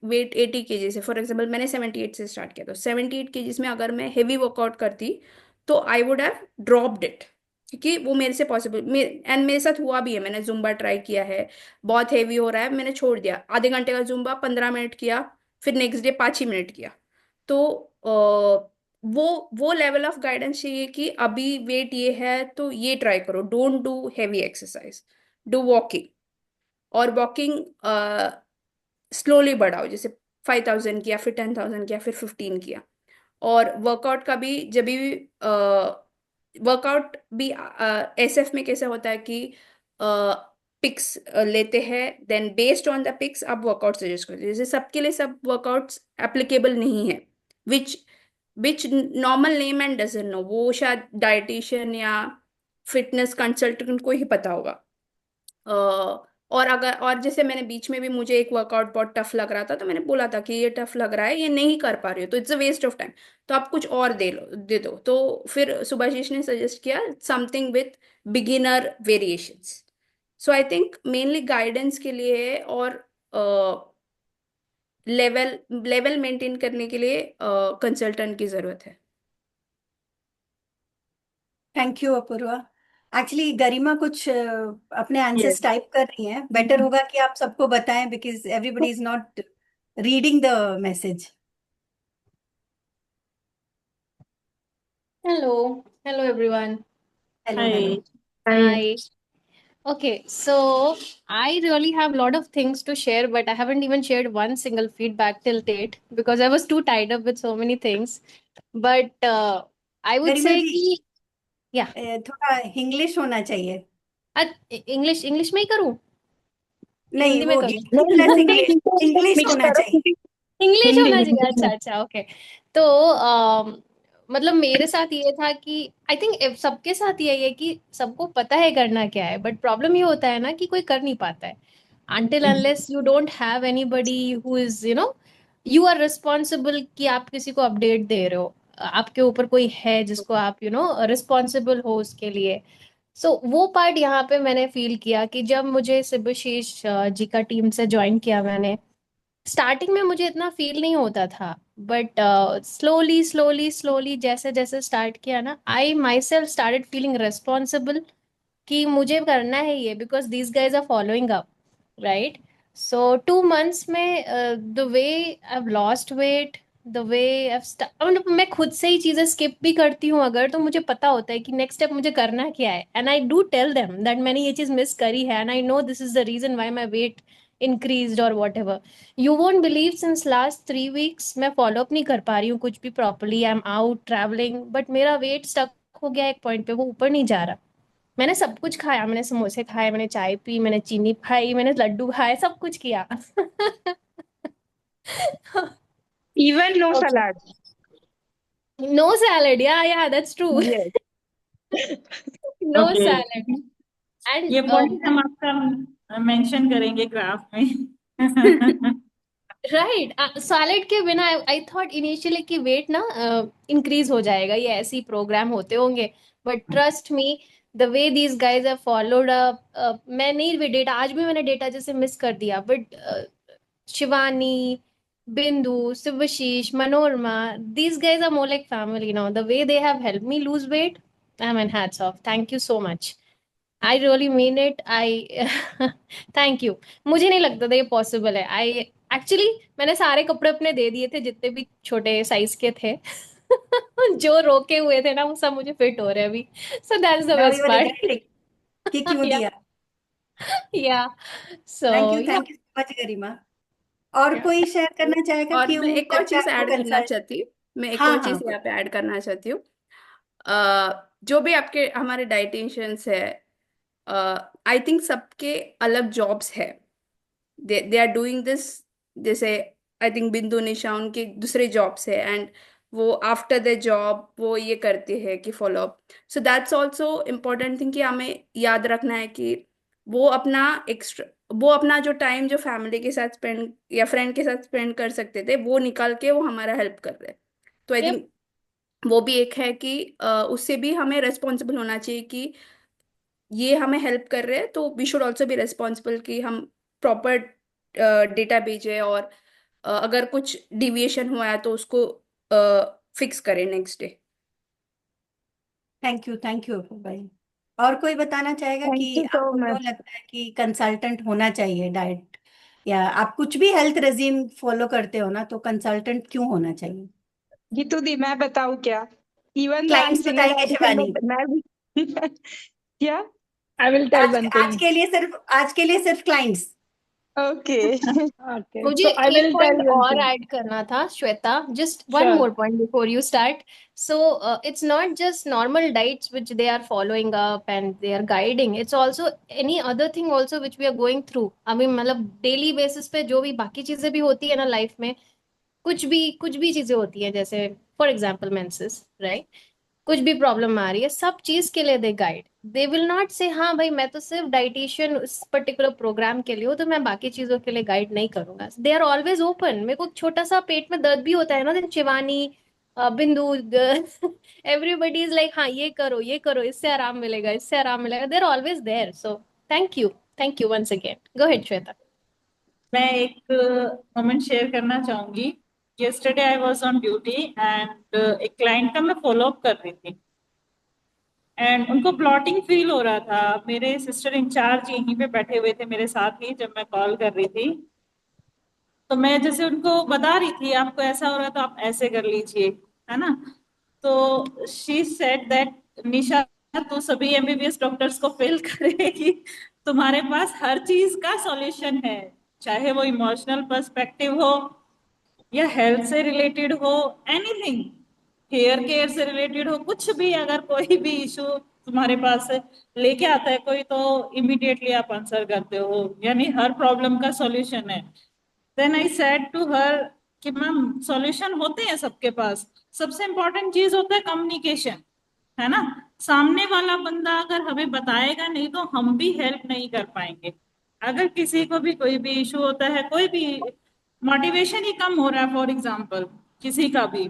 [SPEAKER 2] वेट 80 kg से, फॉर एग्जांपल मैंने 78 से स्टार्ट किया, तो 78 kg में अगर मैं हेवी वर्कआउट करती, तो I would have dropped it. क्योंकि वो मेरे से पॉसिबल एंड मेरे साथ हुआ भी है। मैंने जुम्बा ट्राई किया है, बहुत हेवी हो रहा है, मैंने छोड़ दिया। आधे घंटे का जुम्बा 15 मिनट किया, फिर नेक्स्ट डे 5 ही मिनट किया। तो वो लेवल ऑफ गाइडेंस चाहिए कि अभी वेट ये है तो ये ट्राई करो, don't do heavy exercise, do walking. और वॉकिंग स्लोली बढ़ाओ, जैसे 5,000 किया, फिर 10,000 किया, फिर 15 किया। और वर्कआउट का भी जब भी वर्कआउट भी एसएफ में कैसे होता है कि पिक्स लेते हैं, then based on the pics आप वर्कआउट सजेस्ट करते हैं। जैसे सबके लिए सब वर्कआउट्स एप्लीकेबल नहीं है, which which normal name and doesn't know, वो शायद डाइटिशियन या फिटनेस कंसल्टेंट को ही पता होगा। और जैसे मैंने बीच में भी, मुझे एक वर्कआउट बहुत टफ लग रहा था, तो मैंने बोला था कि ये टफ लग रहा है, ये नहीं कर पा रही हो तो it's a waste of time, तो आप कुछ और दे दो। तो फिर सुभाशीष ने सजेस्ट किया something with beginner variations. So I think mainly guidance के लिए और लेवल लेवल मेंटेन करने के लिए कंसल्टेंट की जरूरत है।
[SPEAKER 4] Thank you Apurva. Actually Garima कुछ अपने
[SPEAKER 1] Yes.
[SPEAKER 4] आंसर्स टाइप कर रही हैं। बेटर होगा कि आप सबको बताएं because everybody is not reading the message.
[SPEAKER 5] Hello, hello everyone.
[SPEAKER 4] Hello hello.
[SPEAKER 1] Hi.
[SPEAKER 5] Hi. Okay, so I really have a lot of things to share, but I haven't even shared one single feedback till date because I was too tied up with so many things. But I would
[SPEAKER 4] Garima
[SPEAKER 5] say
[SPEAKER 4] जी,
[SPEAKER 5] कि yeah,
[SPEAKER 4] थोड़ा English होना चाहिए।
[SPEAKER 5] English में ही करूँ कि
[SPEAKER 4] नहीं,
[SPEAKER 5] हिंदी में
[SPEAKER 4] वो
[SPEAKER 5] करूँ?
[SPEAKER 4] Hindi plus English, English
[SPEAKER 1] mix
[SPEAKER 4] होना
[SPEAKER 1] करो।
[SPEAKER 4] चाहिए।
[SPEAKER 5] इंग्लिश
[SPEAKER 1] हिंदी
[SPEAKER 5] होना
[SPEAKER 1] हिंदी
[SPEAKER 5] चाहिए, अच्छा अच्छा, ओके। तो मतलब मेरे साथ ये था कि आई थिंक सबके साथ यही है कि सबको पता है करना क्या है, बट प्रॉब्लम ये होता है ना कि कोई कर नहीं पाता है until unless you don't have anybody who is you are responsible कि आप किसी को अपडेट दे रहे हो, आपके ऊपर कोई है जिसको आप रिस्पॉन्सिबल हो उसके लिए। सो वो पार्ट यहाँ पे मैंने फील किया कि जब मुझे शिवशीष जी का टीम से ज्वाइन किया मैंने, स्टार्टिंग में मुझे इतना फील नहीं होता था, बट स्लोली स्लोली स्लोली जैसे जैसे स्टार्ट किया ना, I myself started feeling responsible कि मुझे करना है ये because these guys are following up, right? So 2 months में the way I lost weight, the way मतलब मैं खुद से ही चीजें स्किप भी करती हूँ अगर, तो मुझे पता होता है कि नेक्स्ट स्टेप मुझे करना क्या है, and I do tell them that मैंने ये चीज मिस करी है and I know this is the reason why my weight increase और whatever. You won't believe since last 3 weeks मैं फॉलो अप नहीं कर पा रही हूँ कुछ भी properly, I am out travelling, but मेरा वेट स्टक हो गया एक पॉइंट पे, वो ऊपर नहीं जा रहा। मैंने सब कुछ खाया, मैंने समोसे खाए, मैंने चाय पी, मैंने चीनी खाई, मैंने लड्डू खाए, सब कुछ किया।
[SPEAKER 3] Even no
[SPEAKER 5] okay,
[SPEAKER 3] salad.
[SPEAKER 5] No salad, या that's true.
[SPEAKER 3] Yes.
[SPEAKER 5] No
[SPEAKER 1] okay,
[SPEAKER 5] salad
[SPEAKER 1] ये
[SPEAKER 5] एंड
[SPEAKER 1] पॉइंट हम आपका मेंशन करेंगे ग्राफ में।
[SPEAKER 5] राइट, सैलेड के बिना आई थॉट इनिशियली कि वेट ना इंक्रीज हो जाएगा, ये ऐसे ही प्रोग्राम होते होंगे, but trust me the way these guys have followed up, मैं नहीं भी डेटा, आज भी मैंने डेटा जैसे मिस कर दिया, बट शिवानी, बिंदु, शिवशीष, Manorama, these guys are more like family now. The way they have helped me lose weight, I mean, hats off. Thank you so much. I really mean it. Thank you. मुझे नहीं लगता था ये possible है। I actually मैंने सारे कपड़े अपने दे दिए थे जितने भी छोटे साइज के थे। जो रोके हुए थे ना वो सब मुझे फिट हो रहे हैं अभी। So that's the
[SPEAKER 4] now
[SPEAKER 5] best
[SPEAKER 4] you are
[SPEAKER 5] part.
[SPEAKER 4] Regretting कि क्यों
[SPEAKER 5] या
[SPEAKER 4] दिया।
[SPEAKER 5] Yeah so yeah
[SPEAKER 4] thank you so much Garima. और
[SPEAKER 5] या
[SPEAKER 4] कोई शेयर करना चाहेगा
[SPEAKER 2] और मैं
[SPEAKER 4] क्यों
[SPEAKER 2] एक और
[SPEAKER 4] लगता है
[SPEAKER 2] चीज
[SPEAKER 4] आपको
[SPEAKER 2] ऐड करना
[SPEAKER 4] कंसल्ट।
[SPEAKER 2] चाहती हूँ, मैं एक
[SPEAKER 4] हाँ
[SPEAKER 2] और
[SPEAKER 4] हाँ,
[SPEAKER 2] चीज यहाँ पे ऐड करना चाहती हूँ। जो भी आपके हमारे डाइटिशियंस है, आई थिंक सबके अलग जॉब्स है, दे आर डूइंग दिस। जैसे आई थिंक बिंदु निशा उनके दूसरे जॉब्स है, एंड वो आफ्टर द जॉब वो ये करते हैं कि follow up. So that's also important thing कि हमें याद रखना है कि वो अपना एक्स्ट्रा, वो अपना जो टाइम जो फैमिली के साथ स्पेंड या फ्रेंड के साथ स्पेंड कर सकते थे, वो निकाल के वो हमारा हेल्प कर रहे हैं। तो आई
[SPEAKER 5] Yep.
[SPEAKER 2] थिंक वो भी एक है कि उससे भी हमें रेस्पॉन्सिबल होना चाहिए कि ये हमें हेल्प कर रहे हैं, तो we should also be responsible कि हम प्रॉपर डेटा भेजें, और अगर कुछ डिविएशन हुआ है तो उसको फिक्स करें नेक्स्ट डे।
[SPEAKER 4] थैंक यू भाई। और कोई बताना चाहेगा
[SPEAKER 3] Thank
[SPEAKER 4] कि
[SPEAKER 3] you so
[SPEAKER 4] आपको क्यों
[SPEAKER 3] much.
[SPEAKER 4] लगता है कि कंसल्टेंट होना चाहिए डाइट, या आप कुछ भी हेल्थ रेजिम फॉलो करते हो ना, तो कंसल्टेंट क्यों होना चाहिए?
[SPEAKER 6] गीतू दी, मैं बताऊं क्या? Even I am
[SPEAKER 4] clients
[SPEAKER 6] single
[SPEAKER 4] बताएंगे
[SPEAKER 6] ऑडिशन,
[SPEAKER 4] शिवानी।
[SPEAKER 6] बट मैं भी क्या?
[SPEAKER 3] I will tell
[SPEAKER 4] आज
[SPEAKER 3] one
[SPEAKER 4] आज
[SPEAKER 3] thing.
[SPEAKER 4] के लिए सिर्फ, आज के लिए सिर्फ क्लाइंट्स।
[SPEAKER 6] ओके।
[SPEAKER 3] Okay,
[SPEAKER 5] मुझे
[SPEAKER 3] so I
[SPEAKER 5] एक
[SPEAKER 3] will tell
[SPEAKER 5] पॉइंट
[SPEAKER 3] one
[SPEAKER 5] और
[SPEAKER 3] thing.
[SPEAKER 5] ऐड करना था Shweta, just one
[SPEAKER 3] Sure.
[SPEAKER 5] More point before you start. So it's not just normal diets which they are following up and they are guiding, it's also any other thing also which we are going through. अभी मतलब daily basis पे जो भी बाकी चीजें भी होती है ना लाइफ में, कुछ भी चीजें होती है, जैसे फॉर एग्जाम्पल मेंसेस, राइट? कुछ भी प्रॉब्लम आ रही है, सब चीज के लिए दे गाइड. दे विल नॉट से हाँ भाई मैं तो सिर्फ डाइटिशियन उस पर्टिकुलर प्रोग्राम के लिए हूँ तो मैं बाकी चीजों के लिए गाइड नहीं करूंगा. They are always open. मेरे को छोटा सा पेट में दर्द भी होता है ना, देन शिवानी, बिंदु, एवरीबडी इज लाइक हाँ ये करो, इससे आराम मिलेगा, इससे आराम मिलेगा. They are always there. So thank you, thank you once again. Go ahead Shweta.
[SPEAKER 1] मैं एक मोमेंट शेयर करना चाहूंगी. yesterday I was on duty and एक क्लाइंट का मैं फॉलो अप कर रही थी एंड उनको ब्लॉटिंग फील हो रहा था. मेरे सिस्टर इंचार्ज यहीं पे बैठे हुए थे मेरे साथ ही जब मैं कॉल कर रही थी. तो मैं जैसे उनको बता रही थी आपको ऐसा हो रहा है तो आप ऐसे कर लीजिए, है ना. तो शी सेड दैट निशा, तो सभी एमबीबीएस डॉक्टर्स को फेल करेगी. तुम्हारे पास हर चीज का सॉल्यूशन है, चाहे वो इमोशनल पर्सपेक्टिव हो या हेल्थ से रिलेटेड हो, एनीथिंग, हेयर केयर से रिलेटेड हो, कुछ भी. अगर कोई भी इशू तुम्हारे पास लेके आता है कोई, तो इमीडिएटली आप आंसर करते हो, यानी हर प्रॉब्लम का सॉल्यूशन है. Then I said to her कि मैम सॉल्यूशन होते हैं सबके पास, सबसे इंपॉर्टेंट चीज होता है कम्युनिकेशन, है ना. सामने वाला बंदा अगर हमें बताएगा नहीं तो हम भी हेल्प नहीं कर पाएंगे. अगर किसी को भी कोई भी इशू होता है, कोई भी मोटिवेशन ही कम हो रहा है फॉर एग्जांपल किसी का भी,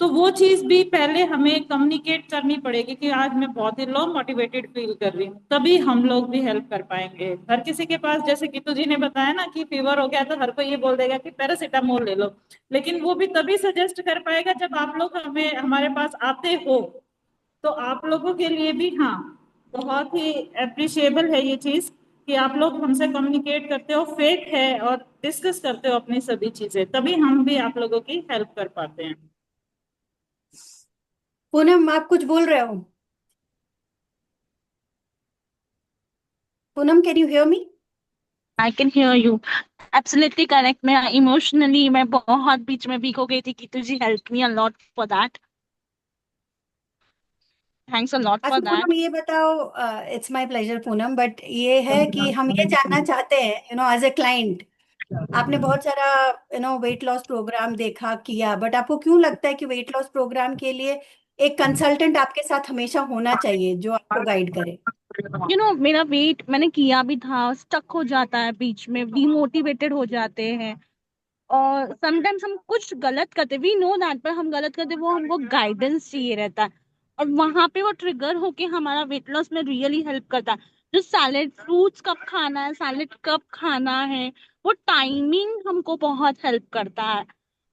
[SPEAKER 1] तो वो चीज भी पहले हमें कम्युनिकेट करनी पड़ेगी कि आज मैं बहुत ही लो मोटिवेटेड फील कर रही हूँ, तभी हम लोग भी हेल्प कर पाएंगे. हर किसी के पास, जैसे गीतू जी ने बताया ना कि फीवर हो गया तो हर कोई ये बोल देगा कि पैरासीटामोल ले लो, लेकिन वो भी तभी सजेस्ट कर पाएगा जब आप लोग हमें हमारे पास आते हो. तो आप लोगों के लिए भी हाँ, बहुत ही अप्रिशिएबल है ये चीज कि आप लोग हमसे कम्युनिकेट करते हो, फेक है, और डिस्कस करते हो अपनी सभी चीजें, तभी हम भी आप लोगों की हेल्प कर पाते हैं.
[SPEAKER 4] पूनम, आप कुछ बोल रहे हो? Poonam, can you hear me?
[SPEAKER 7] I can hear you. Absolutely correct. मैं इमोशनली मैं बहुत बीच में वीक हो गई थी कि तुझे help me a lot for that. Thanks a lot for
[SPEAKER 4] अच्छा पूनम,
[SPEAKER 7] दैट.
[SPEAKER 4] ये बताओ, it's my pleasure Poonam, but ये है कि हम ये जानना चाहते हैं, एज ए क्लाइंट, आपने बहुत सारा वेट लॉस प्रोग्राम देखा किया, बट आपको क्यों लगता है कि वेट लॉस प्रोग्राम के लिए एक कंसल्टेंट आपके साथ हमेशा होना चाहिए जो आपको गाइड करे?
[SPEAKER 7] मेरा वेट मैंने किया भी था, स्टक हो जाता है बीच में, डिमोटिवेटेड हो जाते हैं, और समटाइम्स हम कुछ गलत करते, वी नो दैट, पर हम गलत करते, वो हमको गाइडेंस चाहिए रहता है. और वहां पे वो ट्रिगर होके हमारा वेट लॉस में रियली हेल्प करता है. जो सैलेड, फ्रूट्स कब खाना है, सैलेड कब खाना है, वो टाइमिंग हमको बहुत हेल्प करता है.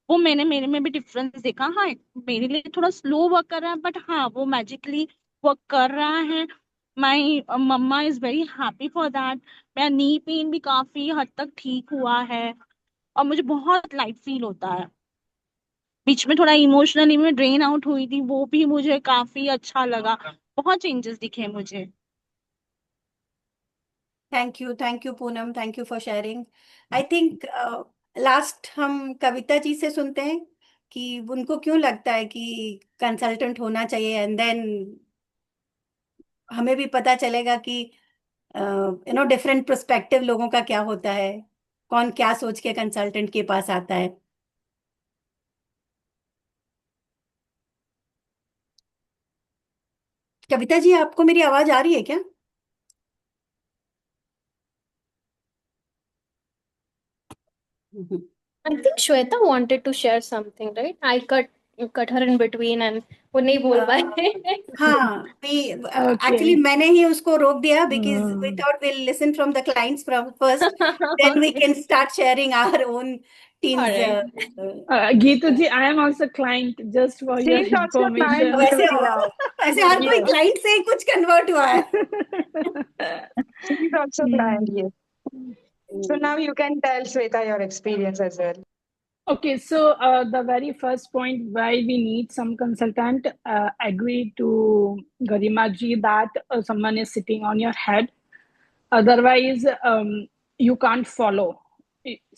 [SPEAKER 7] वो मैंने मेरे में भी डिफरेंस देखा. हाँ, मेरे लिए थोड़ा स्लो वर्क कर रहा है, बट हाँ वो मैजिकली वर्क कर रहा है. My mumma is very happy for that. मेरा नी पेन भी काफी हद तक ठीक हुआ है, और मुझे बहुत लाइट फील होता है. बीच में थोड़ा इमोशनली मैं ड्रेन आउट हुई थी, वो भी मुझे काफी अच्छा लगा. बहुत चेंजेस दिखे मुझे.
[SPEAKER 4] Thank you Poonam, thank you for sharing. I think last हम कविता जी से सुनते हैं कि उनको क्यों लगता है कि कंसल्टेंट होना चाहिए, एंड देन हमें भी पता चलेगा कि डिफरेंट पर्सपेक्टिव लोगों का क्या होता है, कौन क्या सोच के कंसल्टेंट के पास आता है. कविता जी, आपको मेरी आवाज आ रही है क्या?
[SPEAKER 5] I think Shweta wanted to share something, right? I cut cut her in between and वो नहीं बोल पाए.
[SPEAKER 4] हाँ एक्चुअली मैंने ही उसको रोक दिया because we thought will listen from the clients from first, then we can start sharing our own teams.
[SPEAKER 5] Alright.
[SPEAKER 3] Geetu ji, I am also client, just for your
[SPEAKER 6] She is also client,
[SPEAKER 3] information.
[SPEAKER 4] वैसे
[SPEAKER 6] Geetu.
[SPEAKER 4] वैसे हर कोई
[SPEAKER 6] Yes.
[SPEAKER 4] Client से ही कुछ convert हुआ है.
[SPEAKER 6] She is also client, yes. So now you can tell Sweta your experience as well.
[SPEAKER 3] Okay, so the very first point why we need some consultant, agree to Garima ji that someone is sitting on your head. Otherwise, you can't follow.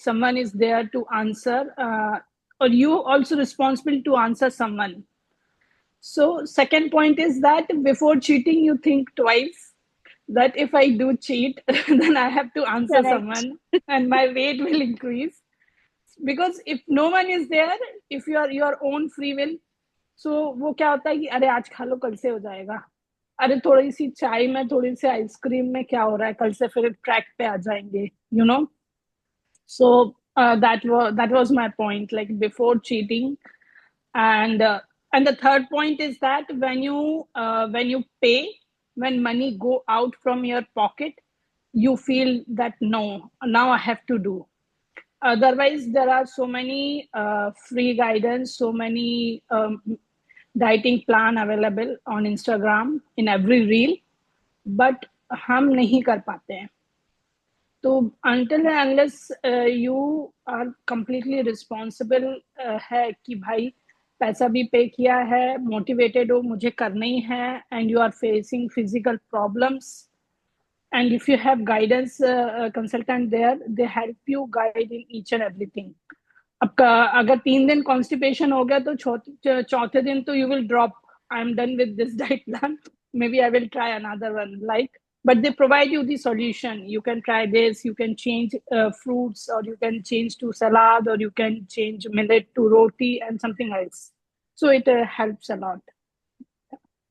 [SPEAKER 3] Someone is there to answer, or you also responsible to answer someone. So second point is that before cheating, you think twice that if I do cheat, then I have to answer
[SPEAKER 6] Correct.
[SPEAKER 3] someone and my weight will increase. Because if no one is there, if you are your own free will, so वो क्या होता है कि अरे आज खा लो कल से हो जाएगा, अरे थोड़ी सी चाय में थोड़ी सी आइसक्रीम में क्या हो रहा है, कल से फिर ट्रैक पे आ जाएंगे, you know. So that was my point, like before cheating. And the third point is that when you pay, when money go out from your pocket, you feel that no, now I have to do. Otherwise, there are so many free guidance, so many dieting plan available on Instagram in every reel, but हम नहीं कर पाते हैं. तो until and unless you are completely responsible है कि भाई पैसा भी पे किया है, motivated हो, मुझे करना ही है, and you are facing physical problems, and if you have guidance consultant there, they help you guide in each and everything. अब अगर 3 दिन constipation हो गया तो चौथे दिन तो you will drop, I'm done with this diet plan, maybe I will try another one, like, but they provide you the solution. You can try this, you can change fruits, or you can change to salad, or you can change millet to roti and something else. So it helps a lot.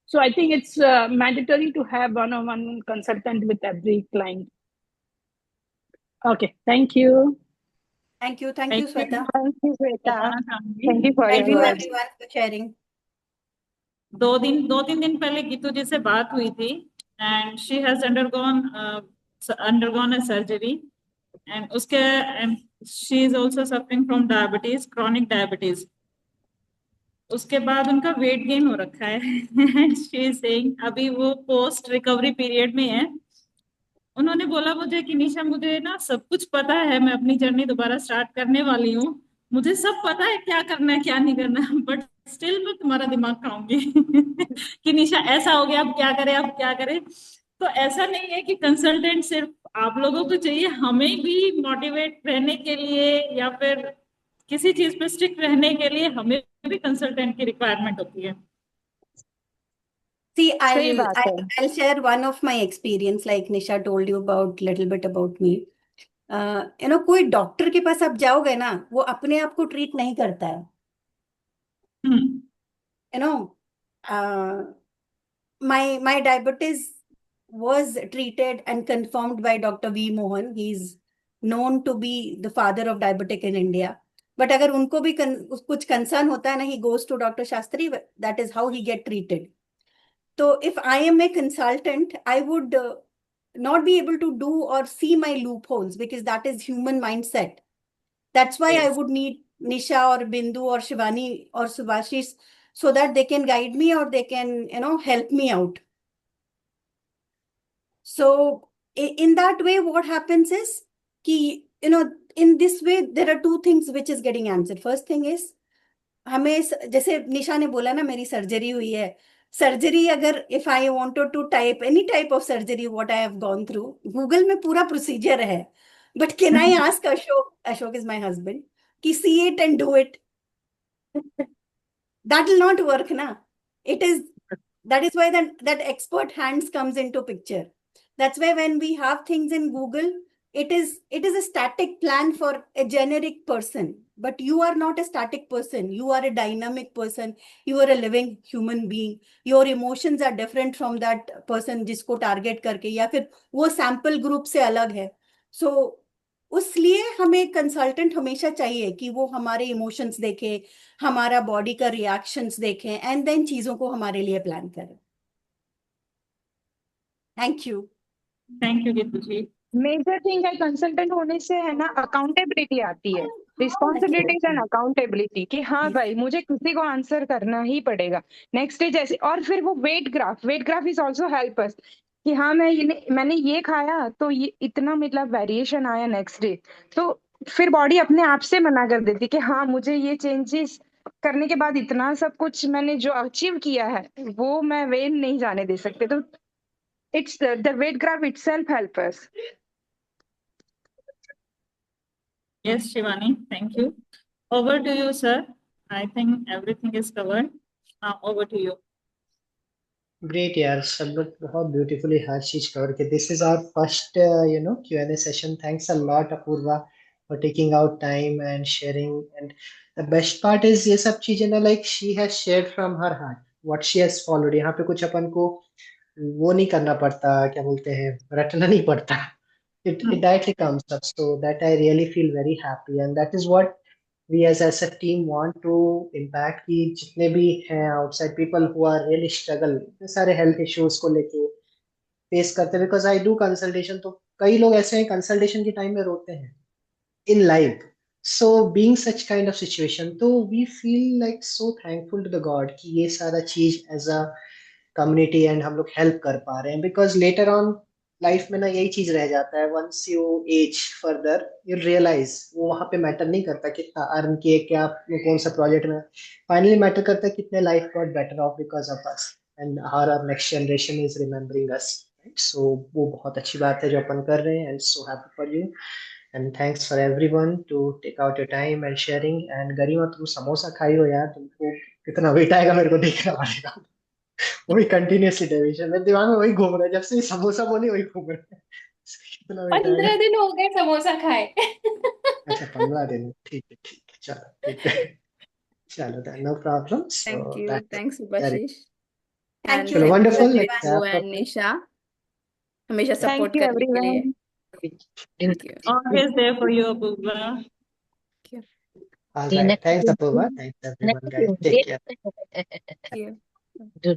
[SPEAKER 3] So I think it's mandatory to have one-on-one consultant with every client. Okay, thank you.
[SPEAKER 4] Thank you,
[SPEAKER 1] Thank you.
[SPEAKER 4] Sweta.
[SPEAKER 6] Thank you, Sweta.
[SPEAKER 1] Thank
[SPEAKER 6] Thank you for
[SPEAKER 4] Thank
[SPEAKER 6] your
[SPEAKER 4] you
[SPEAKER 6] words.
[SPEAKER 4] everyone for sharing.
[SPEAKER 1] 2-3 दिन पहले गीतू जी से बात हुई थी, and she has undergone a surgery, and उसके and she is also suffering from diabetes, chronic diabetes. उसके बाद उनका वेट गेन हो रखा है. शी इज सेइंग अभी वो पोस्ट रिकवरी पीरियड में है. उन्होंने बोला मुझे कि निशा, मुझे ना सब कुछ पता है, मैं अपनी जर्नी दोबारा स्टार्ट करने वाली हूँ, मुझे सब पता है क्या करना है क्या नहीं करना, बट स्टिल मैं तुम्हारा दिमाग खाऊंगी. कि निशा ऐसा हो गया, अब क्या करें, अब क्या करें. तो ऐसा नहीं है कि कंसल्टेंट सिर्फ आप लोगों को चाहिए, हमें भी मोटिवेट रहने के लिए या फिर किसी चीज पे स्टिक रहने के लिए हमें भी कंसल्टेंट की रिक्वायरमेंट होती है.
[SPEAKER 4] See,
[SPEAKER 6] सही बात है.
[SPEAKER 4] I'll share one of my experience, like Nisha told you about little bit about me. कोई डॉक्टर के पास आप जाओगे ना, वो अपने आप को ट्रीट नहीं करता है. My diabetes was treated and confirmed by Dr. V. Mohan. He's known to be the father of diabetic in India. But अगर उनको भी कुछ concern होता है ना, he goes to Dr. Shastri. That is how he get treated. So if I am a consultant, I would not be able to do or see my loopholes, because that is human mindset. That's why I would need Nisha or Bindu or Shivani or Subhashis, so that they can guide me or they can, help me out. So in that way, what happens is, in this way, there are 2 things which is getting answered. First thing is, हमें जैसे निशा ने बोला ना, मेरी surgery हुई है. Surgery अगर if I wanted to type any type of surgery what I have gone through, Google में पूरा प्रोसीजर है. But can I ask Ashok is my husband, कि see it and do it? That will not work, na. That is why that expert hands comes into picture. That's why when we have things in Google, it is a static plan for a generic person. But you are not a static person. You are a dynamic person. You are a living human being. Your emotions are different from that person जिसको target करके, या फिर वो sample group से अलग है. So उसलिए हमें consultant हमेशा चाहिए कि वो हमारे इमोशंस देखे, हमारा बॉडी का रिएक्शंस देखें, एंड देन चीजों को हमारे लिए प्लान करें। Thank you.
[SPEAKER 1] Thank you Geetu ji.
[SPEAKER 6] Major thing है कंसल्टेंट होने से है ना, अकाउंटेबिलिटी आती है, रिस्पॉन्सिबिलिटीज एंड अकाउंटेबिलिटी कि हाँ भाई मुझे किसी को आंसर करना ही पड़ेगा नेक्स्ट डे जैसे। और फिर वो weight graph is also help us कि हाँ मैंने ये खाया तो ये इतना मतलब वेरिएशन आया नेक्स्ट डे, तो फिर बॉडी अपने आप से मना कर देती कि हाँ मुझे ये चेंजेस करने के बाद इतना सब कुछ मैंने जो अचीव किया है वो मैं वेट नहीं जाने दे सकते। तो it's the weight graph itself help us.
[SPEAKER 1] Yes, Shivani, thank you. Over to you, sir. I think everything is covered. Now over to you.
[SPEAKER 8] Great यार, सब लोग बहुत ब्यूटीफुली हर चीज कवर की। This is our first Q&A session. Thanks a lot Apurva for taking out time and sharing. And the best part is ये सब चीजें ना, like she has shared from her heart what she has followed. यहाँ पे कुछ अपन को वो नहीं करना पड़ता, क्या बोलते हैं, रटना नहीं पड़ता। it directly comes up, so that I really feel very happy, and that is what we as a team want to impact कि जितने भी हैं outside people who are really struggle इतने सारे health issues को लेके फेस करते हैं, because I do consultation, तो कई लोग ऐसे हैं कंसल्टेशन के टाइम में रोते हैं in life. So being such kind of situation, तो we feel like so thankful to the God कि ये सारा चीज as a community and हम लोग help कर पा रहे हैं, because later on लाइफ में ना यही चीज रह जाता है, once you as further you realise वो वहां पे मैटर नहीं करता कितना अर्न किए, क्या कौन सा प्रोजेक्ट में, फाइनली मैटर करता है कितने life got better off because of us and our next generation is remembering us. So वो बहुत अच्छी बात है जो अपन कर रहे हैं, and so happy for you and thanks for everyone to take out your time and sharing. And Garima तुम समोसा खाई हो यार, तुमको कितना वेट आएगा मेरे को देखना पड़ेगा। वही कंटिन्यूअसली डेविएशन मेरे दिमाग में वही घूम रहा है, जब से ये समोसा बोली वही घूम रहा है। कितना वेट आएगा।
[SPEAKER 5] 15 दिन हो गए समोसा खाए।
[SPEAKER 8] अच्छा 15 दिन, ठीक है चलो ठीक है। चलो no problem.
[SPEAKER 2] Thank
[SPEAKER 8] so
[SPEAKER 2] you.
[SPEAKER 8] That
[SPEAKER 2] Thanks,
[SPEAKER 8] very
[SPEAKER 2] Subhashish.
[SPEAKER 4] Thank
[SPEAKER 2] And
[SPEAKER 4] you
[SPEAKER 8] चलो
[SPEAKER 2] thank you,
[SPEAKER 8] wonderful.
[SPEAKER 4] Everyone.
[SPEAKER 2] Ritu and Nisha. हमेशा
[SPEAKER 6] थैंक
[SPEAKER 2] सपोर्ट
[SPEAKER 6] यू
[SPEAKER 2] करने के लिए।
[SPEAKER 6] Everyone.
[SPEAKER 2] Thank you.
[SPEAKER 1] Always there for you, Apurva.
[SPEAKER 2] Thank you.
[SPEAKER 8] All right, thanks Apurva, thanks everyone guys, take care.
[SPEAKER 2] Thank you.